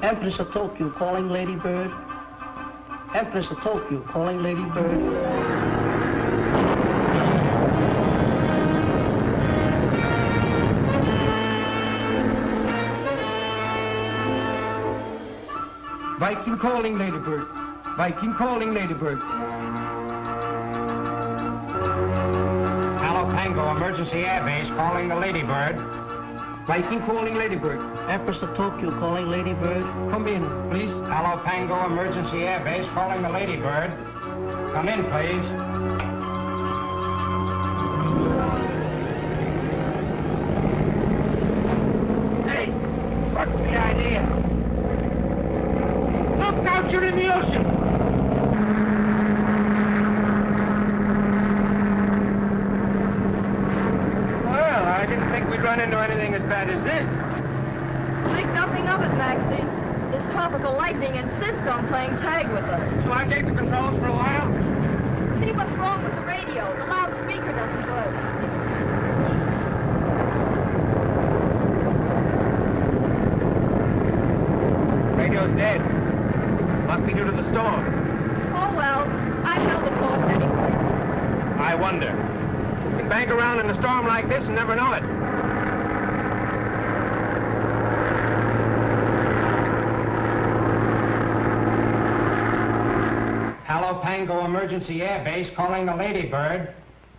Empress of Tokyo calling Lady Bird. Empress of Tokyo calling Lady Bird. Viking calling Ladybird. Viking calling Ladybird. Palo Pango Emergency Air Base calling the Ladybird. Viking calling Ladybird. Empress of Tokyo calling Ladybird. Come in, please. Palo Pango Emergency Air Base calling the Ladybird. Come in, please. Hey, what's the idea? Look out, you're in the ocean! Well, I didn't think we'd run into anything as bad as this. Make nothing of it, Maxie. This tropical lightning insists on playing tag with us. So I take the controls for a while? See what's wrong with the radio. The loudspeaker doesn't work. Radio's dead. Must be due to the storm. Oh, well, I held the course anyway. I wonder. You can bank around in a storm like this and never know it. Palo Pango Emergency Air Base calling the Ladybird.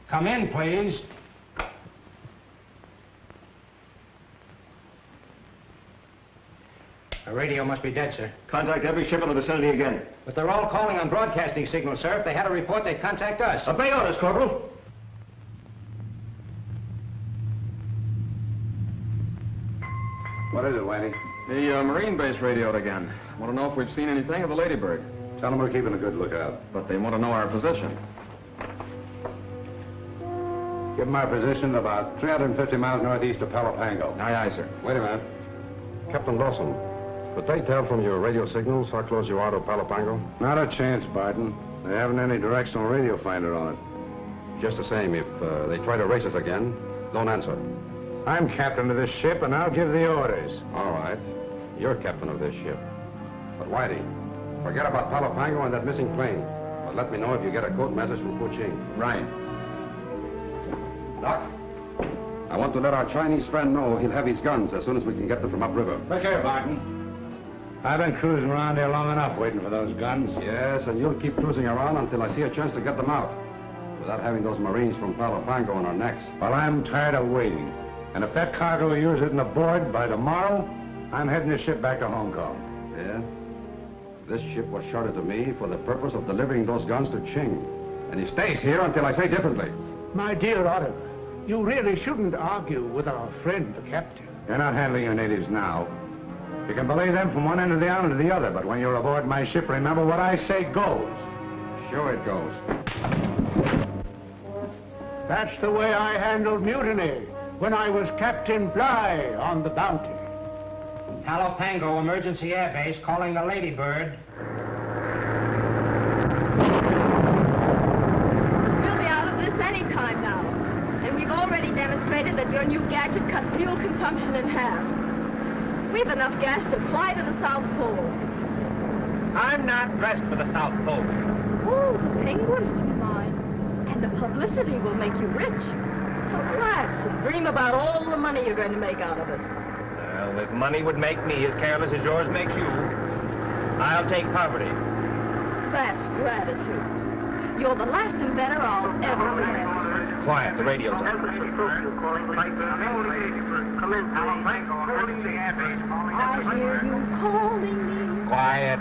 Come in, please. The radio must be dead, sir. Contact every ship in the vicinity again. But they're all calling on broadcasting signals, sir. If they had a report, they'd contact us. Obey orders, Corporal. What is it, Whitey? The Marine base radioed again. Want to know if we've seen anything of the Ladybird. Tell them we're keeping a good lookout. But they want to know our position. Give them our position about 350 miles northeast of Palo Pango. Aye, aye, sir. Wait a minute. Captain Dawson, could they tell from your radio signals how close you are to Palo Pango? Not a chance, Barton. They haven't any directional radio finder on it. Just the same, if they try to race us again, don't answer. I'm captain of this ship, and I'll give the orders. All right. You're captain of this ship. But Whitey, forget about Palo Pango and that missing plane. But let me know if you get a code message from Kuching. Right. Doc, I want to let our Chinese friend know he'll have his guns as soon as we can get them from upriver. Look here, Barton. I've been cruising around here long enough waiting for those guns. Yes, and you'll keep cruising around until I see a chance to get them out. Without having those Marines from Palo Pango on our necks. Well, I'm tired of waiting. And if that cargo of yours isn't aboard by tomorrow, I'm heading the ship back to Hong Kong. Yeah? This ship was chartered to me for the purpose of delivering those guns to Ching. And he stays here until I say differently. My dear Oliver, you really shouldn't argue with our friend, the captain. You're not handling your natives now. You can belay them from one end of the island to the other, but when you're aboard my ship, remember what I say goes. Sure it goes. That's the way I handled mutiny when I was Captain Bligh on the Bounty. Palo Pango Emergency Air Base calling the Ladybird. We'll be out of this any time now. And we've already demonstrated that your new gadget cuts fuel consumption in half. We've enough gas to fly to the South Pole. I'm not dressed for the South Pole. Oh, the penguins wouldn't mind. And the publicity will make you rich. So relax and dream about all the money you're going to make out of it. Well, if money would make me as careless as yours makes you, I'll take poverty. That's gratitude. You're the last inventor I'll ever forget. Quiet, the radio's on. I hear you calling me. Quiet.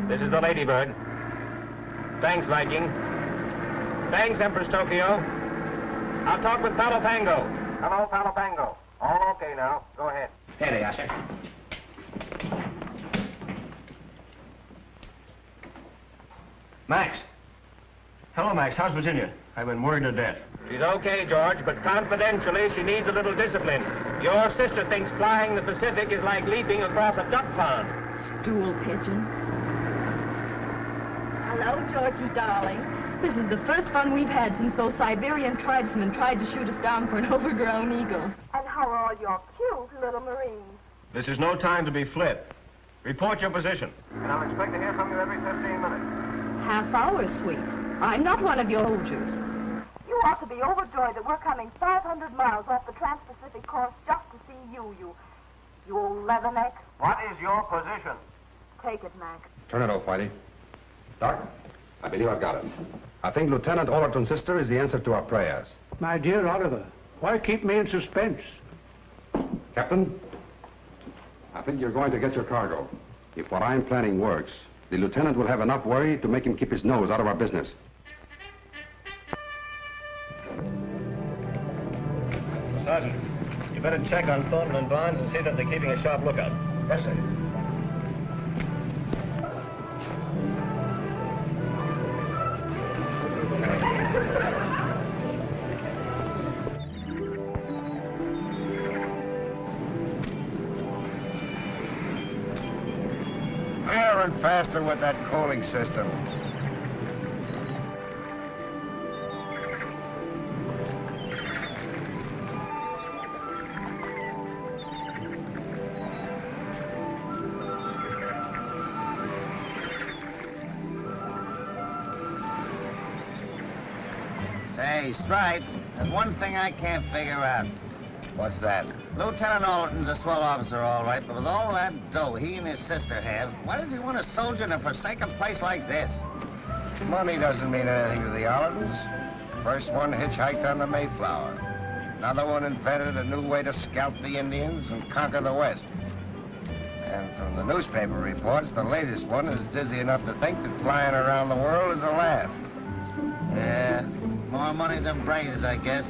This is the Ladybird. Thanks, Viking. Thanks, Empress Tokyo. I'll talk with Palo Pango. Hello, Palo Pango. All okay now. Go ahead. There they are, sir. Max. Hello, Max. How's Virginia? I've been worried to death. She's okay, George, but confidentially, she needs a little discipline. Your sister thinks flying the Pacific is like leaping across a duck pond. Stool pigeon. Hello, Georgie, darling. This is the first fun we've had since those Siberian tribesmen tried to shoot us down for an overgrown eagle. And how are all your cute little Marines? This is no time to be flip. Report your position. And I'll expect to hear from you every 15 minutes. Half hour, sweet. I'm not one of your soldiers. You ought to be overjoyed that we're coming 500 miles off the Trans-Pacific course just to see you, you old leatherneck. What is your position? Take it, Mac. Turn it off, Whitey. Doc, I believe I've got it. I think Lieutenant Allerton's sister is the answer to our prayers. My dear Oliver, why keep me in suspense? Captain, I think you're going to get your cargo. If what I'm planning works, the lieutenant will have enough worry to make him keep his nose out of our business. Sergeant, you better check on Thornton and Barnes and see that they're keeping a sharp lookout. Yes, sir. Higher and faster with that coaling system. Say, Stripes, there's one thing I can't figure out. What's that? Lieutenant Allerton's a swell officer, all right, but with all that dough he and his sister have, why does he want a soldier in a forsaken place like this? Money doesn't mean anything to the Allertons. First one hitchhiked on the Mayflower. Another one invented a new way to scalp the Indians and conquer the West. And from the newspaper reports, the latest one is dizzy enough to think that flying around the world is a laugh. Yeah, more money than brains, I guess.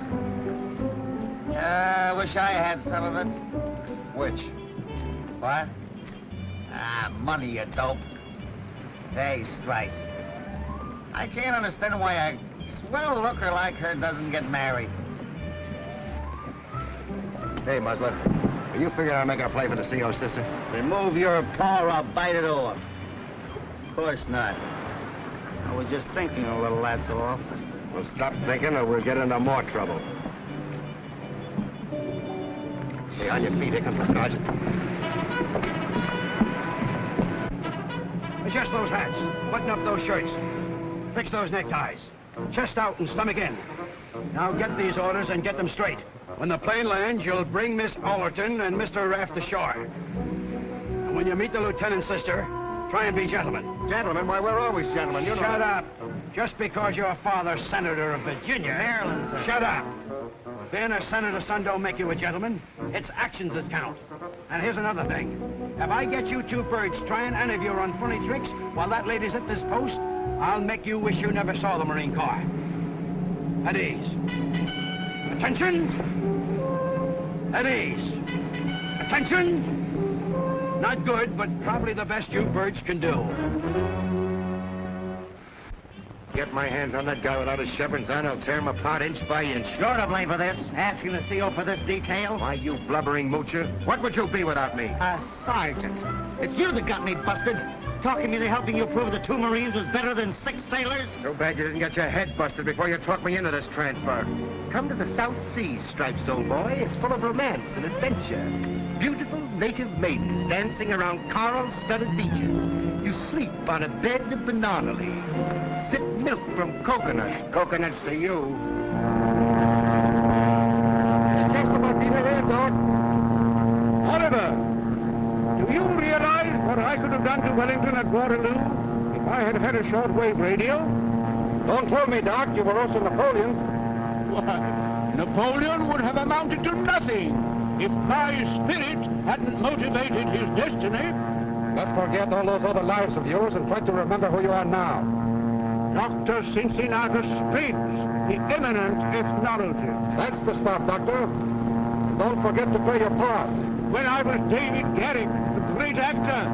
I wish I had some of it. Which? What? Money, you dope. Hey, Stripes, I can't understand why a swell looker like her doesn't get married. Hey, Muzzler, are you figuring on making a play for the CO, sister? Remove your paw or I'll bite it off. Of course not. I was just thinking a little, that's all. Well, stop thinking or we'll get into more trouble. Hey, on your feet. Here comes the sergeant. Adjust those hats. Button up those shirts. Fix those neckties. Chest out and stomach in. Now get these orders and get them straight. When the plane lands, you'll bring Miss Allerton and Mr. Raft ashore. And when you meet the lieutenant's sister, try and be gentlemen. Gentlemen? Why, we're always gentlemen. You know. Shut up. Just because your father's senator of Virginia. Maryland, sir. Shut up. Being a senator's son don't make you a gentleman. It's actions that count. And here's another thing. If I get you two birds trying any of your unfunny tricks while that lady's at this post, I'll make you wish you never saw the Marine Corps. At ease. Attention! At ease. Attention! Not good, but probably the best you birds can do. Get my hands on that guy without his chevrons on, I'll tear him apart inch by inch. You're to blame for this. Asking the CO for this detail. Why, you blubbering moocher? What would you be without me? Sergeant. It's you that got me busted. Talking me to helping you prove the 2 Marines was better than 6 sailors. Too bad you didn't get your head busted before you talked me into this transfer. Come to the South Seas, Stripes, old boy. It's full of romance and adventure. Beautiful native maidens dancing around coral-studded beaches. You sleep on a bed of banana leaves. Sip milk from coconuts. Coconuts to you. Just about being here, Doc. Oliver, do you realize what I could have done to Wellington at Waterloo if I had had a shortwave radio? Don't tell me, Doc. You were also Napoleon. Why, Napoleon would have amounted to nothing if my spirit hadn't motivated his destiny. Let's forget all those other lives of yours and try to remember who you are now. Dr. Cincinnatus Spriggs, the eminent ethnologist. That's the stuff, Doctor. Don't forget to play your part. When I was David Garrick, the great actor.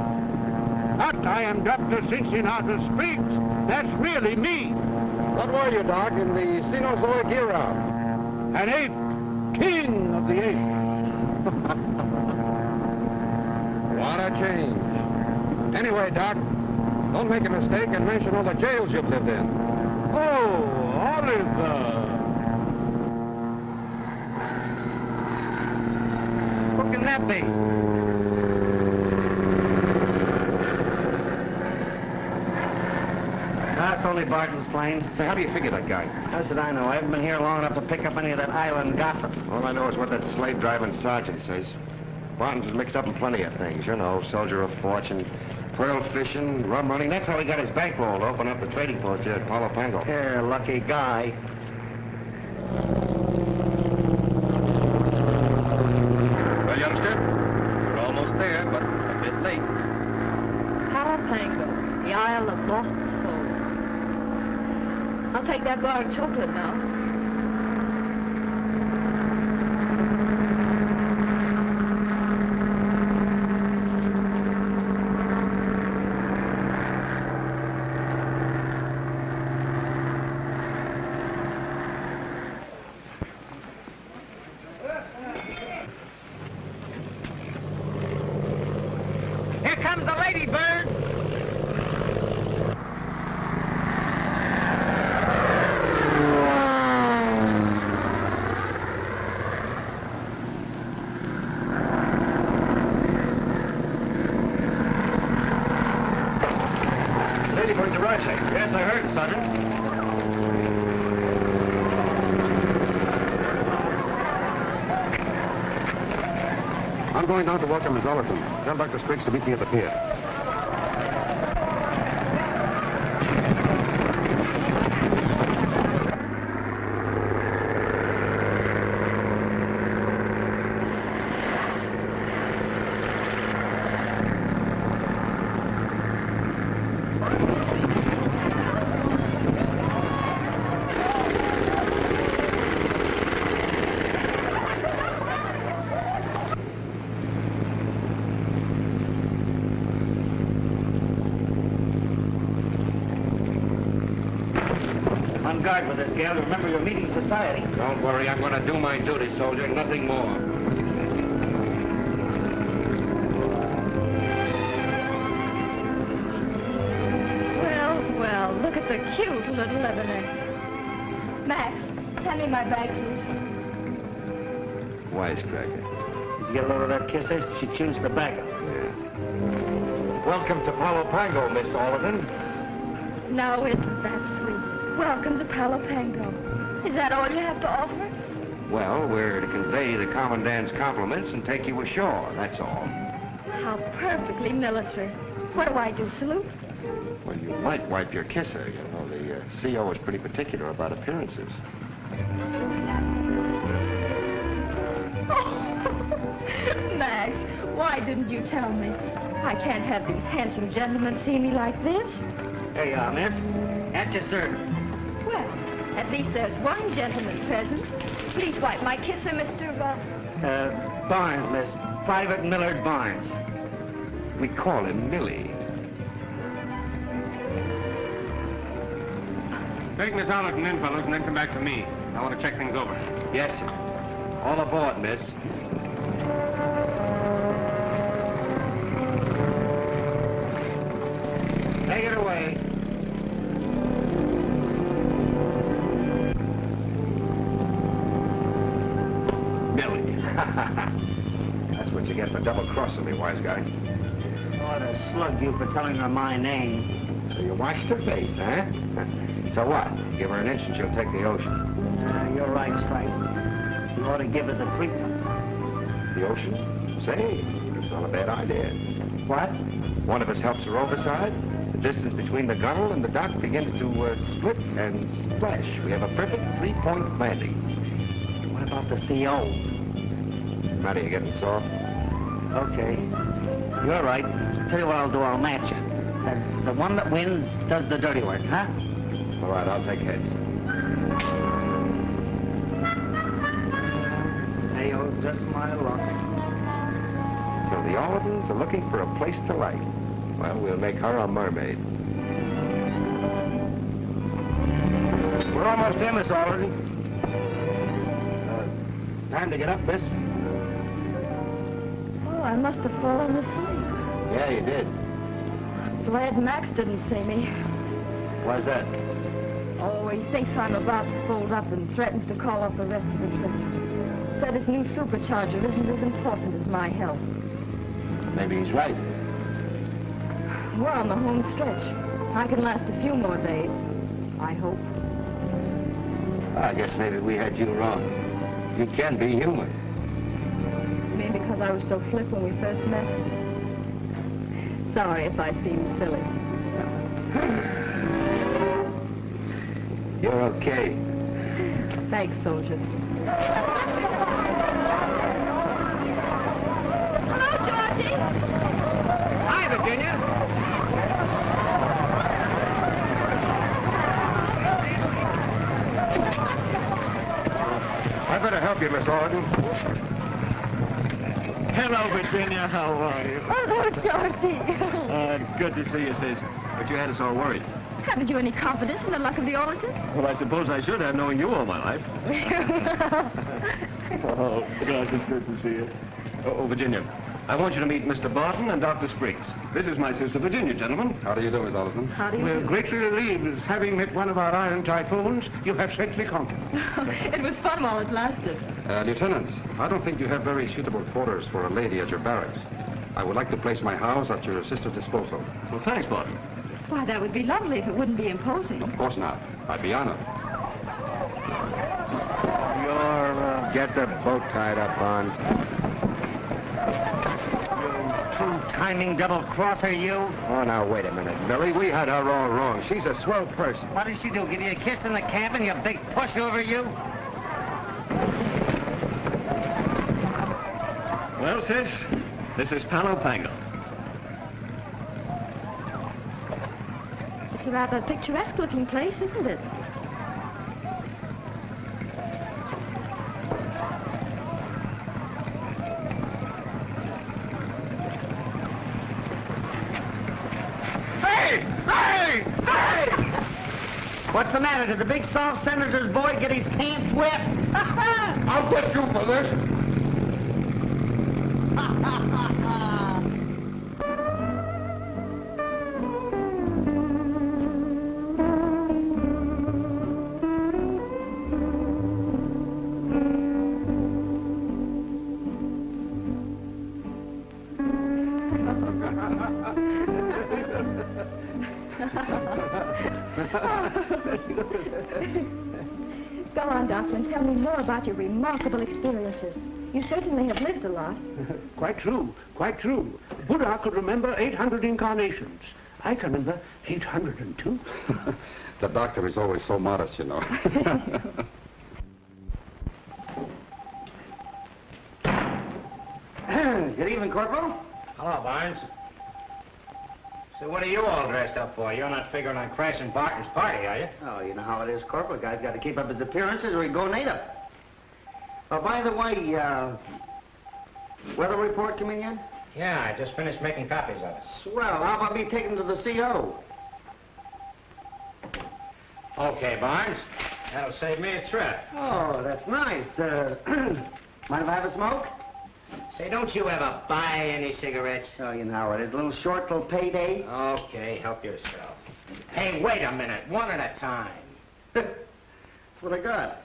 But I am Dr. Cincinnatus Spriggs. That's really me. What were you, Doc, in the Cenozoic era? An ape. King of the apes. What a change. Anyway, Doc, don't make a mistake and mention all the jails you've lived in. Oh, Oliver. Who can that be? probably Barton's plane. Say, how do you figure that guy? How should I know? I haven't been here long enough to pick up any of that island gossip. All I know is what that slave-driving sergeant says. Barton's mixed up in plenty of things, you know, soldier of fortune, pearl fishing, rum running. That's how he got his bankroll to open up the trading post here at Palo Pango. Yeah, lucky guy. Well, youngster, we're almost there, but a bit late. Palo Pango, the Isle of Lost Souls. I'll take that bar of chocolate now. Here comes the lady bird. Ladybird's arrived, sir. Yes, I heard, Sergeant. I'm going down to welcome Miss Allerton. Tell Dr. Spriggs to meet me at the pier. On guard with this, gal. Remember, you're meeting society. Don't worry, I'm going to do my duty, soldier, nothing more. Well, well, look at the cute little Lebanon. Max, hand me my bag, please. Wisecracker. Did you get a load of that kisser? She chews tobacco. Yeah. Welcome to Palo Pango, Miss Allerton. Now, isn't that sweet? Welcome to Palo Pango. Is that all you have to offer? Well, we're to convey the commandant's compliments and take you ashore, that's all. How perfectly military. What do I do, salute? Well, you might wipe your kisser. You know, the CO is pretty particular about appearances. Oh, Max, why didn't you tell me? I can't have these handsome gentlemen see me like this. There you are, miss. At your service. Well, at least there's one gentleman present. Please wipe my kisser, Mr. Barnes, miss. Private Millard Barnes. We call him Millie. Take Miss Allerton in, fellows, and then come back to me. I want to check things over. Yes, sir. All aboard, miss. Take it away. Millie. That's what you get for double-crossing me, wise guy. What a slug you for telling her my name. So you washed her face, huh? So what? Give her an inch and she'll take the ocean. You're right, Stripes. You ought to give her the treatment. The ocean? Say, it's not a bad idea. What? One of us helps her overside. The distance between the gunnel and the dock begins to split and splash. We have a perfect three-point landing. What about the CO? Matty, you getting soft? Okay. You're right. Tell you what I'll do. I'll match you. The one that wins does the dirty work, huh? All right, I'll take heads. Hey, oh, just my luck. So the Allertons are looking for a place to light. Well, we'll make her a mermaid. We're almost in, Miss Allerton. Time to get up, miss. Oh, I must have fallen asleep. Yeah, you did. Glad Max didn't see me. Why's that? Oh, he thinks I'm about to fold up and threatens to call off the rest of the trip. Said his new supercharger isn't as important as my health. Maybe he's right. We're on the home stretch. I can last a few more days. I hope. I guess maybe we had you wrong. You can be human. You mean because I was so flip when we first met? Sorry if I seemed silly. You're okay. Thanks, soldier. Hello, Georgie. Hi, Virginia. I better help you, Miss Allerton. Hello, Virginia. How are you? Hello, Georgie. It's good to see you, sis. But you had us all worried. Haven't you any confidence in the luck of the Allertons? Well, I suppose I should have, knowing you all my life. Oh, gosh, it's good to see you. Oh, Virginia, I want you to meet Mr. Barton and Dr. Spriggs. This is my sister Virginia, gentlemen. How do you do, Miss Allerton? How do you We're do? greatly relieved as having met one of our iron typhoons, you have safely conquered. It was fun while it lasted. Lieutenant, I don't think you have very suitable quarters for a lady at your barracks. I would like to place my house at your sister's disposal. Well, thanks, Barton. Why, that would be lovely if it wouldn't be imposing. Of course not. I'd be honored. Get the boat tied up, Barnes. True timing double-crosser, you. Oh, now, wait a minute, Billy. We had her all wrong. She's a swell person. What did she do, give you a kiss in the cabin, you big pushover, you? Well, sis, this is Palo Pango. It's a rather picturesque-looking place, isn't it? What's the matter? Did the big soft senator's boy get his pants wet? I'll get you for this. Go on, Doctor, and tell me more about your remarkable experiences. You certainly have lived a lot. Quite true, quite true. Buddha could remember 800 incarnations. I can remember 802. The doctor is always so modest, you know. Good evening, Corporal. Hello, Barnes. So what are you all dressed up for? You're not figuring on crashing Barton's party, are you? Oh, you know how it is, Corporal. Guy's got to keep up his appearances or he'd go native. Oh, by the way, weather report come in yet? Yeah, I just finished making copies of it. Swell. How about me taking to the CO? Okay, Barnes. That'll save me a trip. Oh, that's nice. Mind if I have a smoke? Say, don't you ever buy any cigarettes? Oh, you know how it is. A little short till payday. Okay, help yourself. Hey, wait a minute. One at a time. That's what I got.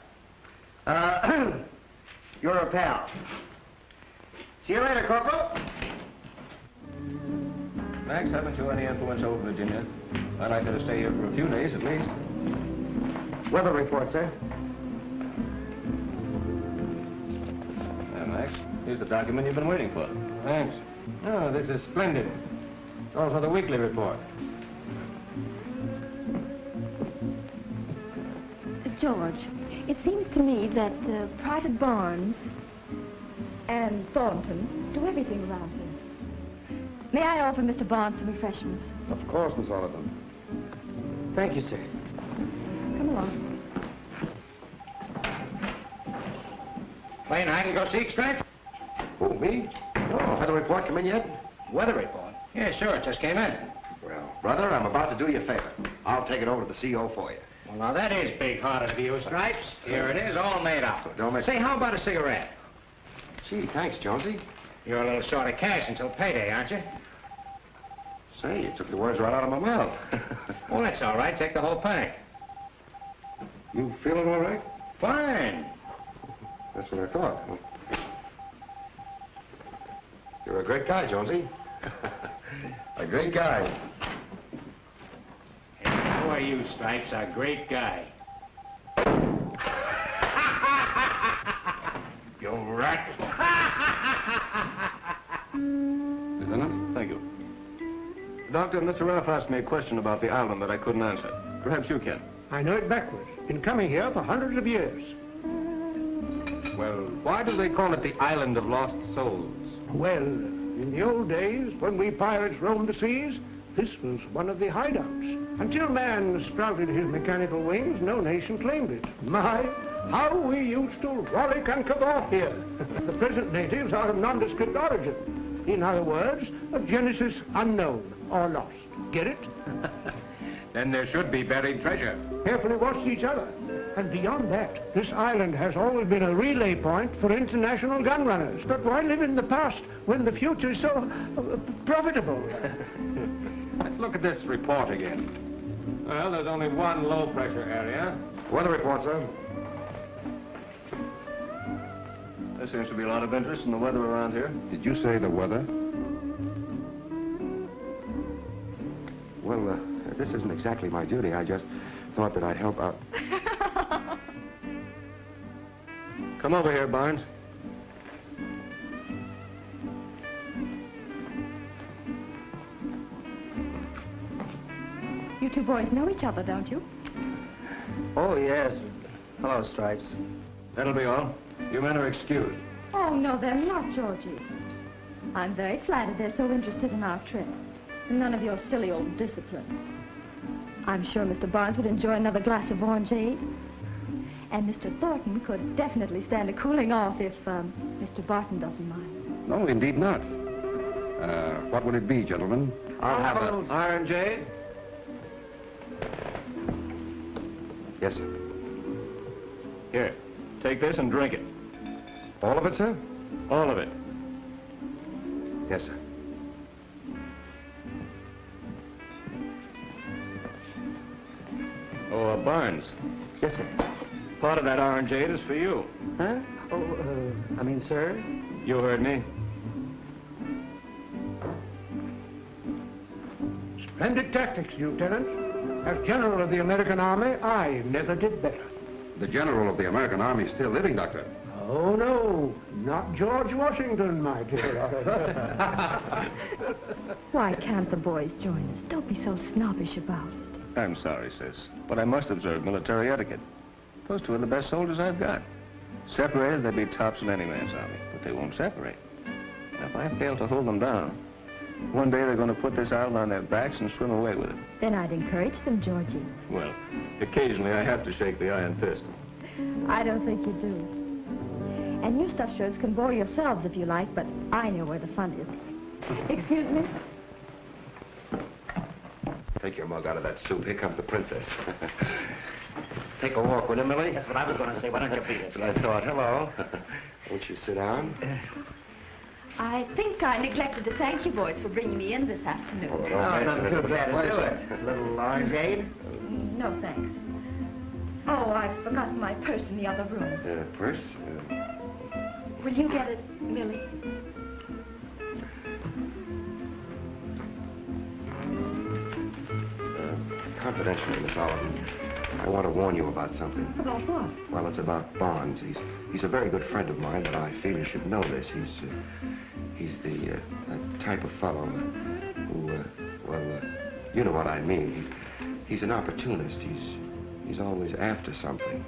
You're a pal. See you later, Corporal. Max, haven't you any influence over Virginia? I'd like her to stay here for a few days at least. Weather report, sir. Max, here's the document you've been waiting for. Thanks. Oh, this is splendid. It's also the weekly report. George, it seems to me that Private Barnes and Thornton do everything around here. May I offer Mr. Barnes some refreshments? Of course, Miss Allerton. Thank you, sir. Come along. Playing hide and go seek, Stripes? Who, me? Oh, weather report come in yet? Weather report? Yeah, sure. It just came in. Well, brother, I'm about to do you a favor. I'll take it over to the CO for you. Well, now, that is big-hearted of you, Stripes. Here it is, all made up. Don't miss Say, how about a cigarette? Gee, thanks, Jonesy. You're a little short of cash until payday, aren't you? Say, you took the words right out of my mouth. Well, that's all right. Take the whole pack. You feeling all right? Fine. That's what I thought. You're a great guy, Jonesy. A great guy. Hey, who are you, Stripes. A great guy. You rat. Lieutenant? Thank you. Doctor, Mr. Ruff asked me a question about the island that I couldn't answer. Perhaps you can. I know it backwards. Been coming here for hundreds of years. Well, why do they call it the Island of Lost Souls? Well, in the old days, when we pirates roamed the seas, this was one of the hideouts. Until man sprouted his mechanical wings, no nation claimed it. My, how we used to rollick and cavork here. The present natives are of nondescript origin. In other words, of genesis unknown or lost. Get it? Then there should be buried treasure. Carefully watched each other. And beyond that, this island has always been a relay point for international gun runners. But why live in the past when the future is so profitable? Let's look at this report again. Well, there's only one low-pressure area. Weather report, sir. There seems to be a lot of interest in the weather around here. Did you say the weather? Well, this isn't exactly my duty. I just thought that I'd help out. Come over here, Barnes. You two boys know each other, don't you? Oh, yes. Hello, Stripes. That'll be all. You men are excused. Oh, no, they're not, Georgie. I'm very flattered they're so interested in our trip. And none of your silly old discipline. I'm sure Mr. Barnes would enjoy another glass of orangeade. And Mr. Thornton could definitely stand a cooling off if Mr. Barton doesn't mind. No, indeed not. What would it be, gentlemen? I'll have an orangeade. Yes, sir. Here, take this and drink it. All of it, sir? All of it. Yes, sir. Oh, Barnes. Yes, sir. Part of that orangeade is for you. Huh? Oh, I mean, sir? You heard me. Splendid tactics, Lieutenant. As General of the American Army, I never did better. The General of the American Army is still living, Doctor. Oh, no. Not George Washington, my dear. Why can't the boys join us? Don't be so snobbish about it. I'm sorry, sis, but I must observe military etiquette. Those two are the best soldiers I've got. Separated, they'd be tops in any man's army, but they won't separate. Now, if I fail to hold them down, one day they're going to put this island on their backs and swim away with it. Then I'd encourage them, Georgie. Well, occasionally I have to shake the iron fist. I don't think you do. And you stuffed shirts can bore yourselves if you like, but I know where the fun is. Excuse me? Take your mug out of that soup. Here comes the princess. Take a walk with him, Millie. That's what I was going to say. Why don't you beat it? That's what I thought. Hello. Won't you sit down? I think I neglected to thank you boys for bringing me in this afternoon. Oh, Nothing too bad to do it. A little orangeade? No, thanks. Oh, I forgot my purse in the other room. Purse? Will you get it, Millie? Confidentially, Miss Allerton, I want to warn you about something. About what? Well, it's about Barnes. He's a very good friend of mine, but I feel you should know this. He's the type of fellow who, you know what I mean. He's an opportunist. He's always after something.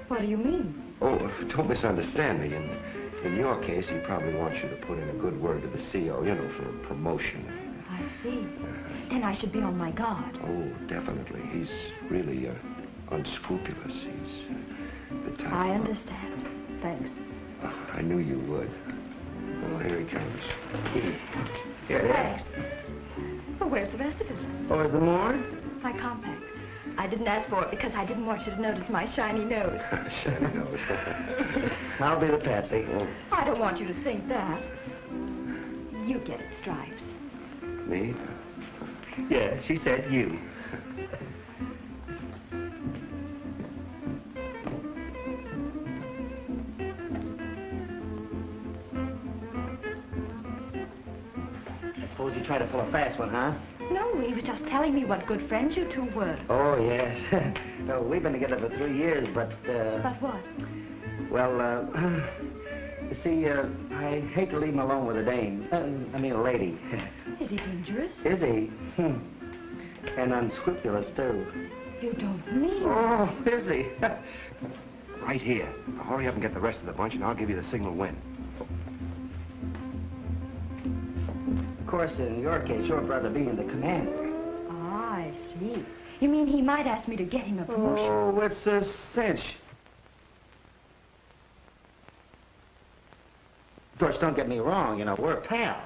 What do you mean? Oh, don't misunderstand me. In your case, he probably wants you to put in a good word to the CO, you know, for a promotion. I see. Then I should be on my guard. Oh, definitely. He's really unscrupulous. He's the type. I understand. Thanks. I knew you would. Well, here he comes. Here. Thanks. Well, where's the rest of it? Oh, is there more? My compact. I didn't ask for it because I didn't want you to notice my shiny nose. Shiny nose. I'll be the patsy. I don't want you to think that. You get it, Stripes. Me? Yeah, she said you. I suppose you try to pull a fast one, huh? No, he was just telling me what good friends you two were. Oh, yes. No, we've been together for 3 years, but, But what? Well, you see, I hate to leave him alone with a dame. I mean, a lady. Is he dangerous? Is he? And unscrupulous, too. You don't mean... Oh, is he? Right here. Now hurry up and get the rest of the bunch, and I'll give you the signal when. Of course, in your case, your brother being the commander. Ah, I see. You mean he might ask me to get him a promotion? Oh, it's a cinch. Of course, don't get me wrong, you know, we're pals.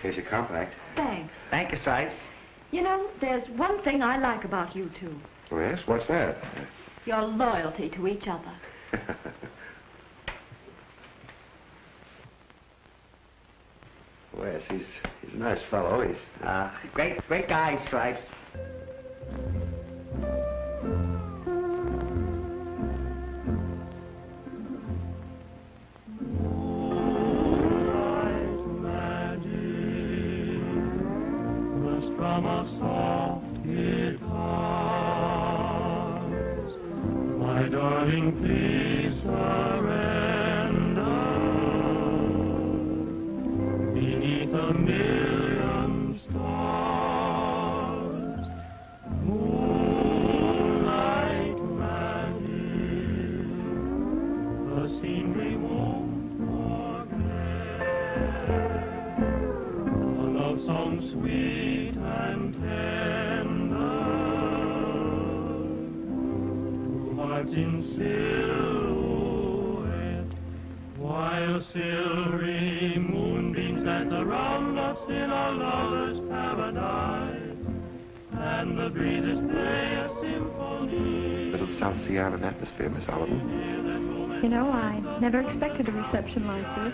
Here's your compact. Thanks. Thank you, Stripes. You know, there's one thing I like about you two. Oh, yes? What's that? Your loyalty to each other. Well, yes, he's a nice fellow. He's... Great guy, Stripes. Atmosphere, Miss Allerton. You know, I never expected a reception like this.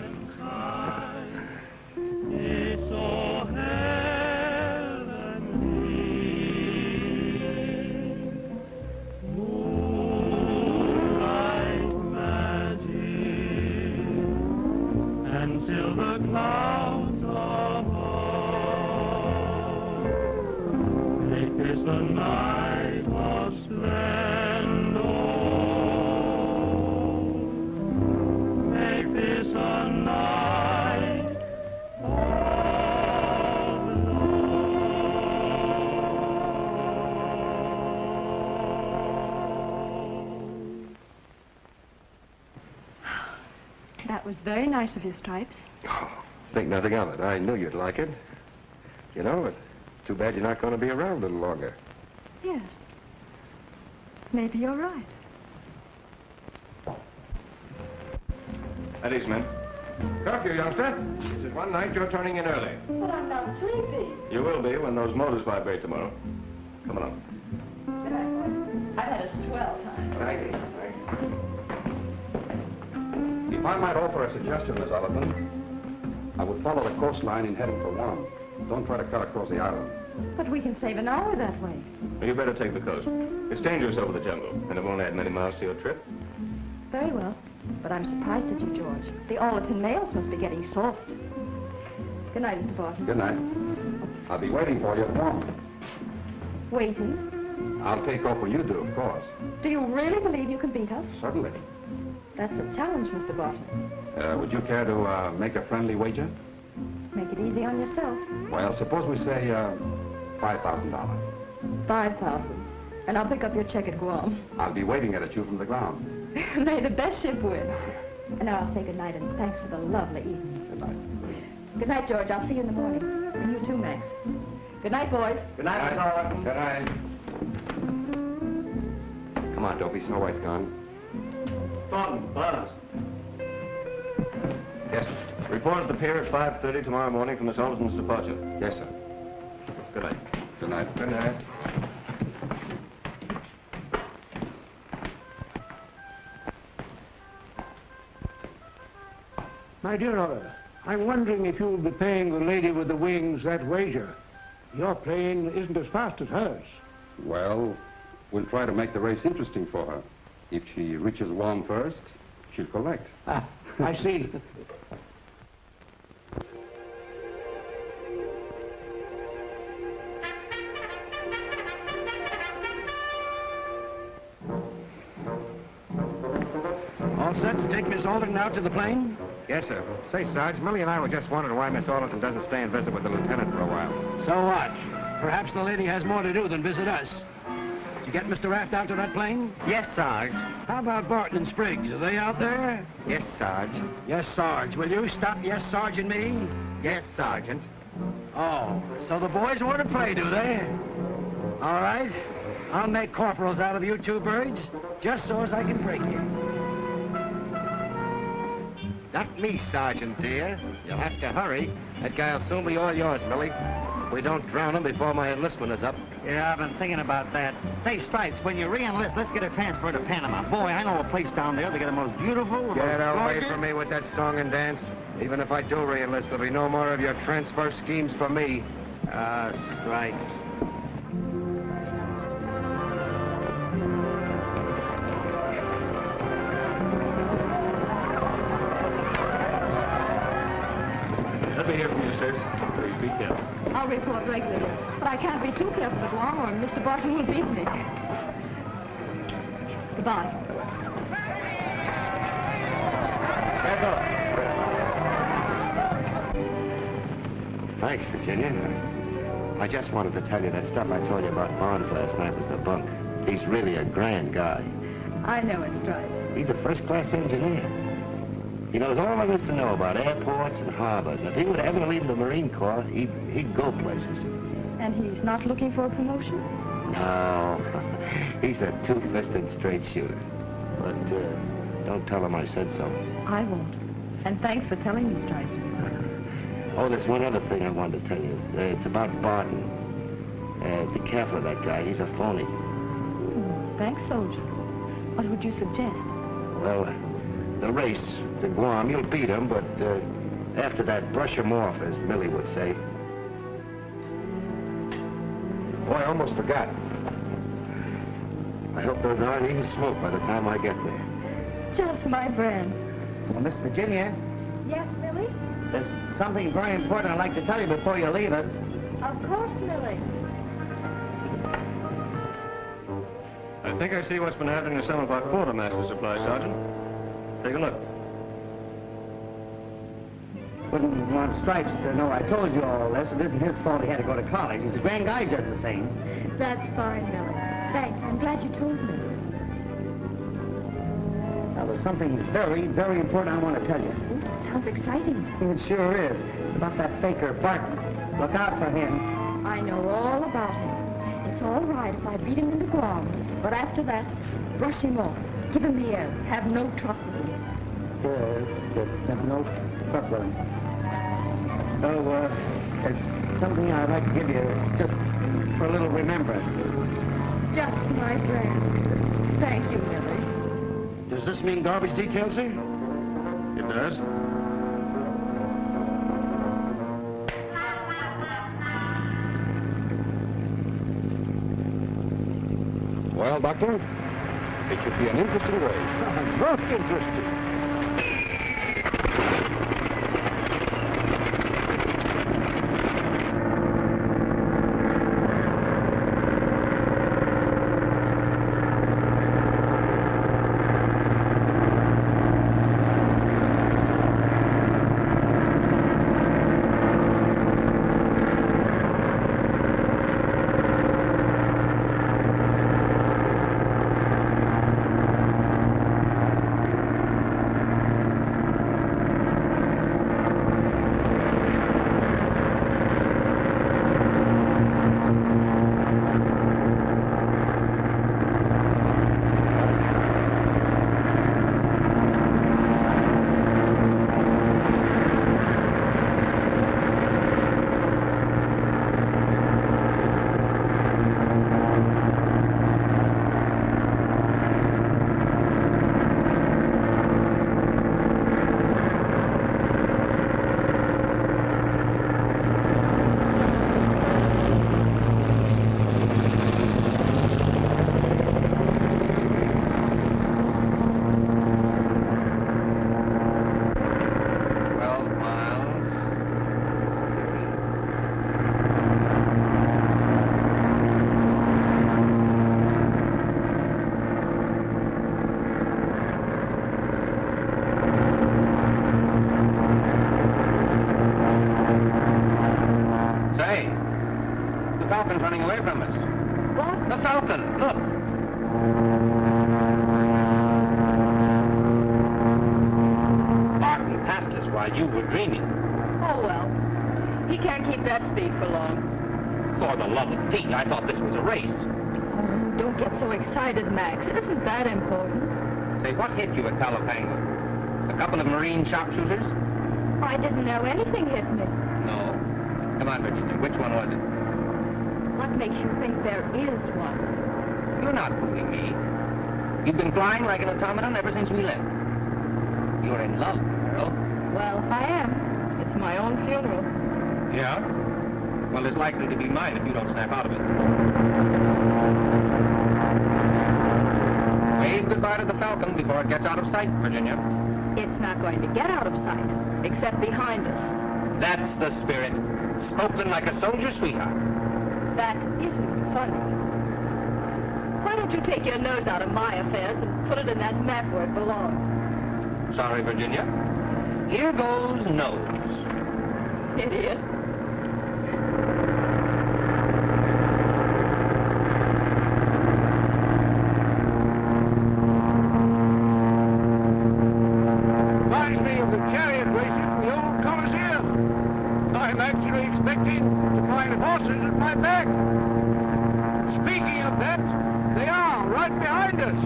That was very nice of you, Stripes. Oh, think nothing of it. I knew you'd like it. You know, it's too bad you're not going to be around a little longer. Yes. Maybe you're right. At ease, men. Curfew, youngster. This is one night you're turning in early. But I'm not sleepy. You will be when those motors vibrate tomorrow. Come along. Good night, boy. I've had a swell time. Thank you. If I might offer a suggestion, Miss Allerton, I would follow the coastline in heading for Guam. Don't try to cut across the island. But we can save an hour that way. Well, you better take the coast. It's dangerous over the jungle, and it won't add many miles to your trip. Very well. But I'm surprised at you, George. The Allerton mails must be getting soft. Good night, Mr. Barton. Good night. I'll be waiting for you at Guam. Waiting? I'll take off when you do, of course. Do you really believe you can beat us? Certainly. That's a challenge, Mr. Barton. Would you care to make a friendly wager? Make it easy on yourself. Well, suppose we say $5,000. $5,000. And I'll pick up your check at Guam. I'll be waving it at you from the ground. May the best ship win. And now I'll say good night and thanks for the lovely evening. Good night. Good night, George. I'll see you in the morning. And you too, Max. Good night, boys. Good night, Miss Allerton. Good night. Come on, Dopey. Snow White's gone. Thornton, Wallace. Yes, sir. Report at the pier at 5:30 tomorrow morning for Miss Allerton's departure. Yes, sir. Good night. Good night. Good night. My dear Oliver, I'm wondering if you'll be paying the lady with the wings that wager. Your plane isn't as fast as hers. Well, we'll try to make the race interesting for her. If she reaches Guam first, she'll collect. Ah, I see. all set to take Miss Allerton out to the plane? Yes, sir. Say, Sarge, Millie and I were just wondering why Miss Allerton doesn't stay and visit with the lieutenant for a while. So what? Perhaps the lady has more to do than visit us. Did you get Mr. Raft out to that plane? Yes, Sarge. How about Barton and Spriggs? Are they out there? Yes, Sarge. Yes, Sarge. Will you stop yes, Sarge and me? Yes, Sergeant. Oh, so the boys want to play, do they? All right. I'll make corporals out of you two birds, just so as I can break you. Not me, Sergeant, dear. You'll have to hurry. That guy'll soon be all yours, Millie. If we don't drown him before my enlistment is up. Yeah, I've been thinking about that. Say, Stripes, when you re-enlist, let's get a transfer to Panama. Boy, I know a place down there. They get the most beautiful, Get away gorgeous... from me with that song and dance. Even if I do re-enlist, there'll be no more of your transfer schemes for me. Stripes. Let me hear from you, sirs. Please be careful. I'll report regularly, but I can't be too careful at long or Mr. Barton will beat me. Goodbye. Back off. Thanks, Virginia. I just wanted to tell you that stuff I told you about Barnes last night was the bunk. He's really a grand guy. I know it, Stripes. He's a first-class engineer. He knows all there is to know about airports and harbors. If he would ever leave the Marine Corps, he'd go places. And he's not looking for a promotion? No. He's a two-fisted straight shooter. But don't tell him I said so. I won't. And thanks for telling me, Stripes. Oh, there's one other thing I wanted to tell you. It's about Barton. Be careful of that guy. He's a phony. Thanks, soldier. What would you suggest? Well, the race to Guam, you'll beat him, but after that, brush him off, as Millie would say. Boy, I almost forgot. I hope those aren't even smoke by the time I get there. Just my brand. Well, Miss Virginia, Yes, Millie? there's something very important I'd like to tell you before you leave us. Of course, Millie. I think I see what's been happening to some of our quartermaster supply, Sergeant. Take a look. Wouldn't want Stripes to know I told you all this. It isn't his fault he had to go to college. He's a grand guy just the same. That's fine, Millie. Thanks. I'm glad you told me. Now, there's something very, very important I want to tell you. Sounds exciting. It sure is. It's about that faker, Barton. Look out for him. I know all about him. It's all right if I beat him into Guam. But after that, brush him off. Give him the air. Have no trouble with him. No trouble. So, there's something I'd like to give you just for a little remembrance. Just my friend. Thank you, Millie. Does this mean garbage detail, sir? It does. Well, Doctor, it should be an interesting race. Most interesting. Why, you were dreaming. Oh, well. He can't keep that speed for long. For the love of Pete, I thought this was a race. Oh, don't get so excited, Max. It isn't that important. Say, what hit you at Palo Pango? A couple of Marine sharpshooters? I didn't know anything hit me. No. Come on, Virginia. Which one was it? What makes you think there is one? You're not fooling me. You've been flying like an automaton ever since we left. You're in love, girl. Well, if I am, it's my own funeral. Yeah? Well, it's likely to be mine if you don't snap out of it. Wave goodbye to the Falcon before it gets out of sight, Virginia. It's not going to get out of sight, except behind us. That's the spirit. Spoken like a soldier's sweetheart. That isn't funny. Why don't you take your nose out of my affairs and put it in that map where it belongs? Sorry, Virginia. Here goes nose. Idiot. Reminds me of the chariot races in the old Colosseum. I'm actually expecting to find horses at my back. Speaking of that, they are right behind us.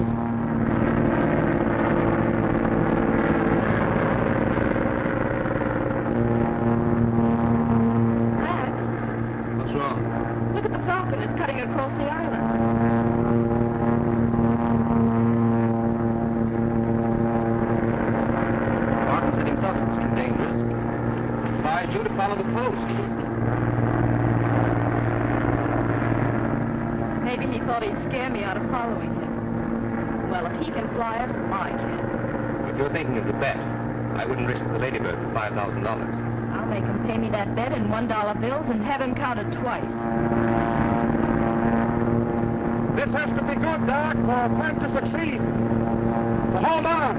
Look at the Falcon. It's cutting across the island. Barton said himself it was too dangerous. Advised you to follow the coast. Maybe he thought he'd scare me out of following him. Well, if he can fly it, I can. If you're thinking of the bet, I wouldn't risk the Ladybird for $5,000. I'll make him pay me that bet in $1 bills and have him counted twice. This has to be good, Doc, for our plan to succeed. So hold on.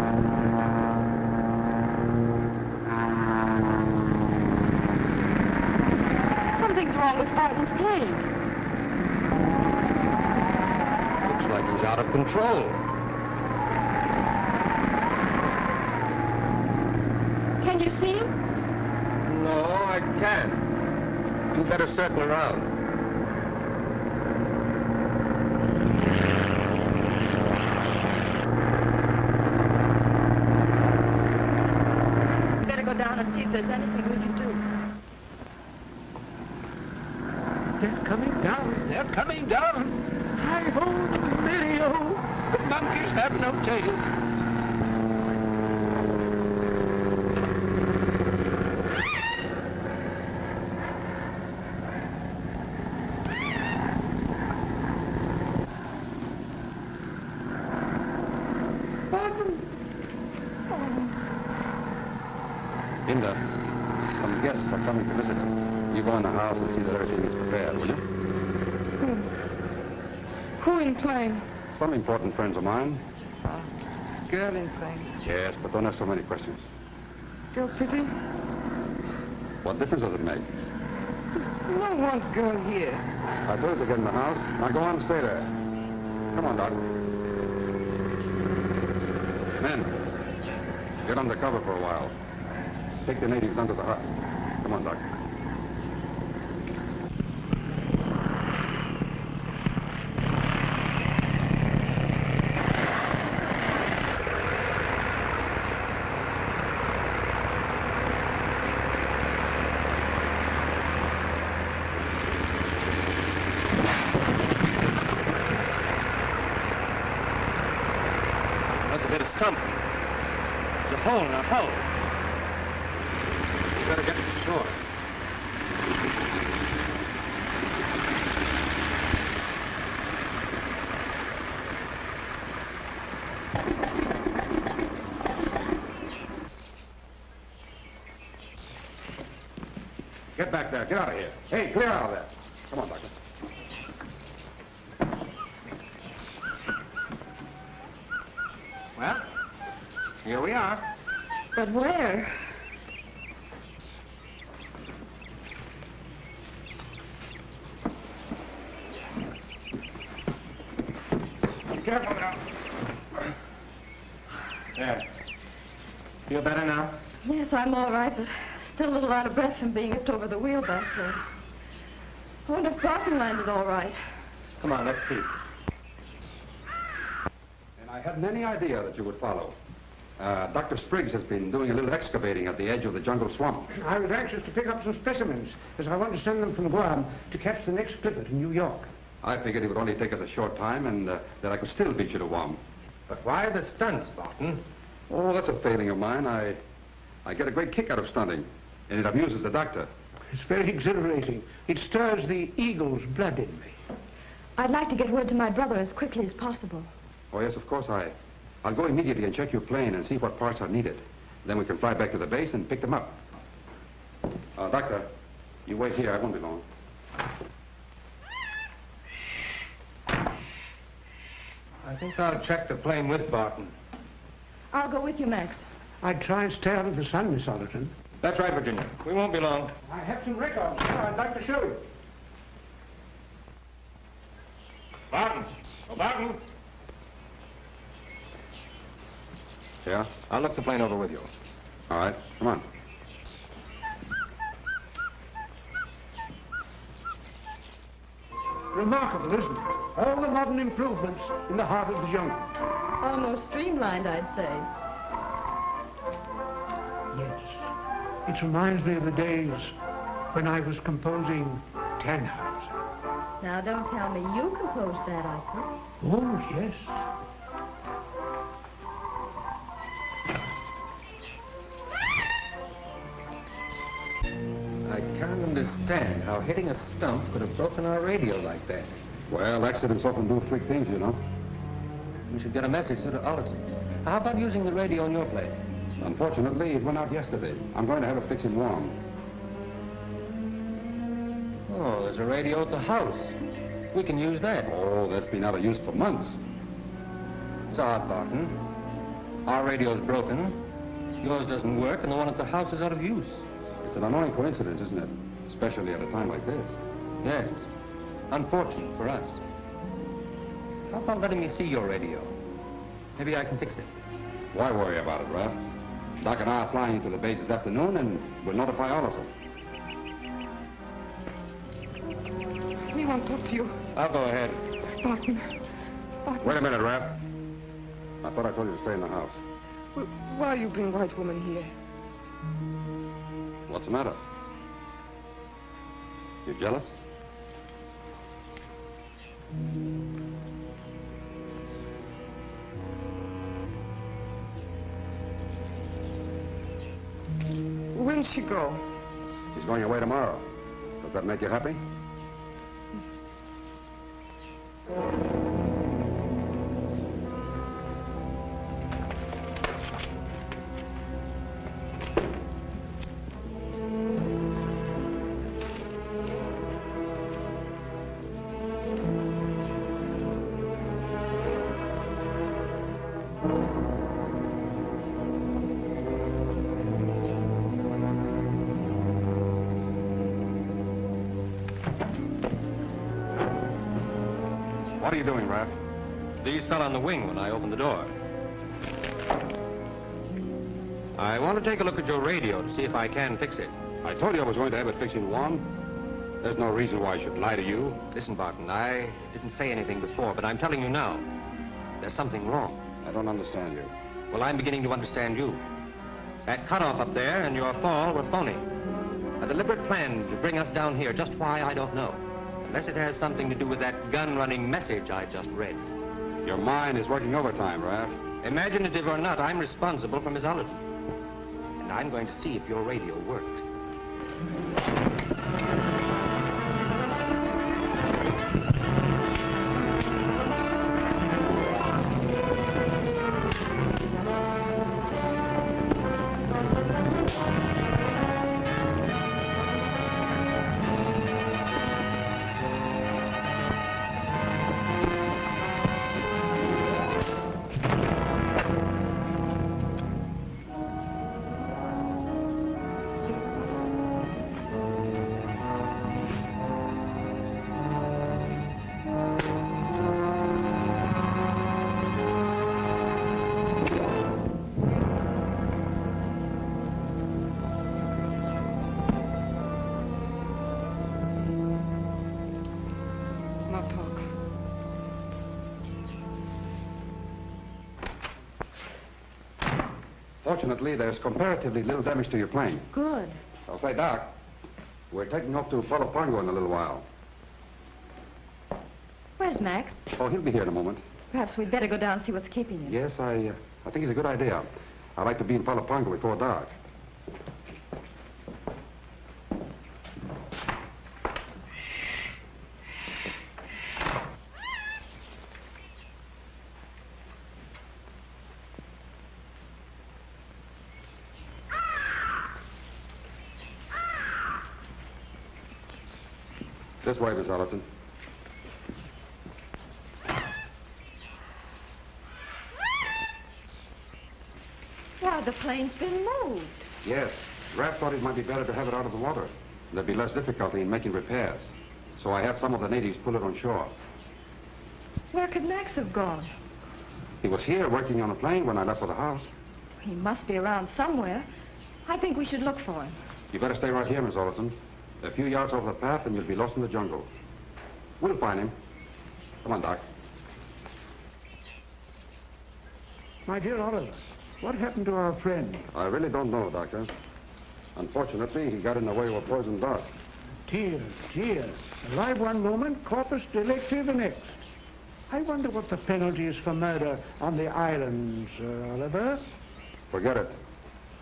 Something's wrong with Barton's plane. Looks like he's out of control. Can you see him? No, I can't. You better circle around. Better go down and see if there's anything we can do. They're coming down. They're coming down. Hi-ho, Mario. The monkeys have no tail. Linda, some guests are coming to visit us. You go in the house and see that everything is prepared, will you? Who in plane? Some important friends of mine. Girl in plane. Yes, but don't ask so many questions. Girl pretty? What difference does it make? No one's girl here. I told you to get in the house. Now go on and stay there. Come on, Doc. Men, get under cover for a while. Take the natives under the hut. Come on, Doc. That's a bit of stump. There's a hole in our hull. You better get to shore. Get back there. Get out of here. Hey, clear out of there. Come on, Doctor. Well, here we are. But where? Be careful now. There. Feel better now? Yes, I'm all right, but still a little out of breath from being whipped over the wheel back there. I wonder if Barton landed all right. Come on, let's see. And I hadn't any idea that you would follow. Dr. Spriggs has been doing a little excavating at the edge of the jungle swamp. I was anxious to pick up some specimens, as I want to send them from Guam to catch the next clipper to New York. I figured it would only take us a short time and that I could still beat you to Guam. But why the stunts, Barton? Oh, that's a failing of mine. I get a great kick out of stunting, and it amuses the doctor. It's very exhilarating. It stirs the eagle's blood in me. I'd like to get word to my brother as quickly as possible. Oh, yes, of course. I'll go immediately and check your plane and see what parts are needed. Then we can fly back to the base and pick them up. Doctor, you wait here. I won't be long. I think I'll check the plane with Barton. I'll go with you, Max. I'd try and stay out of the sun, Miss Allerton. That's right, Virginia. We won't be long. I have some records, sir. I'd like to show you. Barton! Oh, Barton! Yeah? I'll look the plane over with you. All right. Come on. Remarkable, isn't it? All the modern improvements in the heart of the jungle. Almost streamlined, I'd say. Yes. It reminds me of the days when I was composing Tannhauser. Now, don't tell me you composed that opera. Oh, yes. I can't understand how hitting a stump could have broken our radio like that. Well, accidents often do freak things, you know. We should get a message to Allerton. How about using the radio on your plane? Unfortunately, it went out yesterday. I'm going to have it fixed in warm. Oh, there's a radio at the house. We can use that. Oh, that's been out of use for months. It's odd, Barton. Our radio's broken. Yours doesn't work, and the one at the house is out of use. It's an annoying coincidence, isn't it? Especially at a time like this. Yes. Unfortunate for us. How about letting me see your radio? Maybe I can fix it. Why worry about it, Ralph? Doc and I are flying into the base this afternoon, and we'll notify Wallace. We want to talk to you. I'll go ahead. Barton. Barton. Wait a minute, Ralph. I thought I told you to stay in the house. Why you bring white woman here? What's the matter? You jealous? When's she go? She's going away tomorrow. Does that make you happy? What are you doing, Raph? These fell on the wing when I opened the door. I want to take a look at your radio to see if I can fix it. I told you I was going to have it fixed in warm. There's no reason why I should lie to you. Listen, Barton, I didn't say anything before, but I'm telling you now. There's something wrong. I don't understand you. Well, I'm beginning to understand you. That cutoff up there and your fall were phony. A deliberate plan to bring us down here. Just why, I don't know. Unless it has something to do with that gun-running message I just read. Your mind is working overtime, Raph. Imaginative or not, I'm responsible for Miss Allerton. And I'm going to see if your radio works. Fortunately, there's comparatively little damage to your plane. Good. I'll say, Doc, we're taking off to Palo Pango in a little while. Where's Max? Oh, he'll be here in a moment. Perhaps we'd better go down and see what's keeping him. Yes, I think it's a good idea. I'd like to be in Palo Pango before dark. This way, Miss Allerton. Why, the plane's been moved. Yes. Raph thought it might be better to have it out of the water. There'd be less difficulty in making repairs. So I had some of the natives pull it on shore. Where could Max have gone? He was here working on the plane when I left for the house. He must be around somewhere. I think we should look for him. You better stay right here, Miss Allerton. A few yards off the path and you'll be lost in the jungle. We'll find him. Come on, Doc. My dear Oliver, what happened to our friend? I really don't know, Doctor. Unfortunately, he got in the way of a poisoned dart. Dear, dear. Alive one moment, corpus delicti the next. I wonder what the penalty is for murder on the islands, Oliver. Forget it.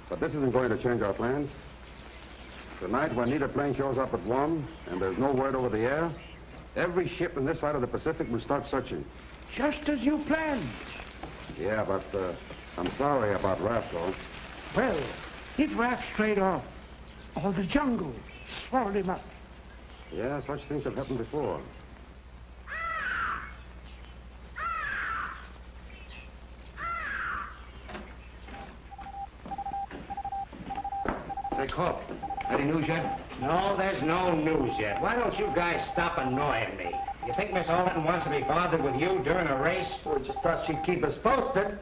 But this isn't going to change our plans. Tonight, when neither plane shows up at 1 and there's no word over the air, every ship in this side of the Pacific will start searching. Just as you planned. Yeah, but I'm sorry about Raph, though. Well, if Raph strayed off, or the jungle swallowed him up. Yeah, such things have happened before. Say, Corp, any news yet? No, there's no news yet. Why don't you guys stop annoying me? You think Miss Thornton wants to be bothered with you during a race? We just thought she'd keep us posted.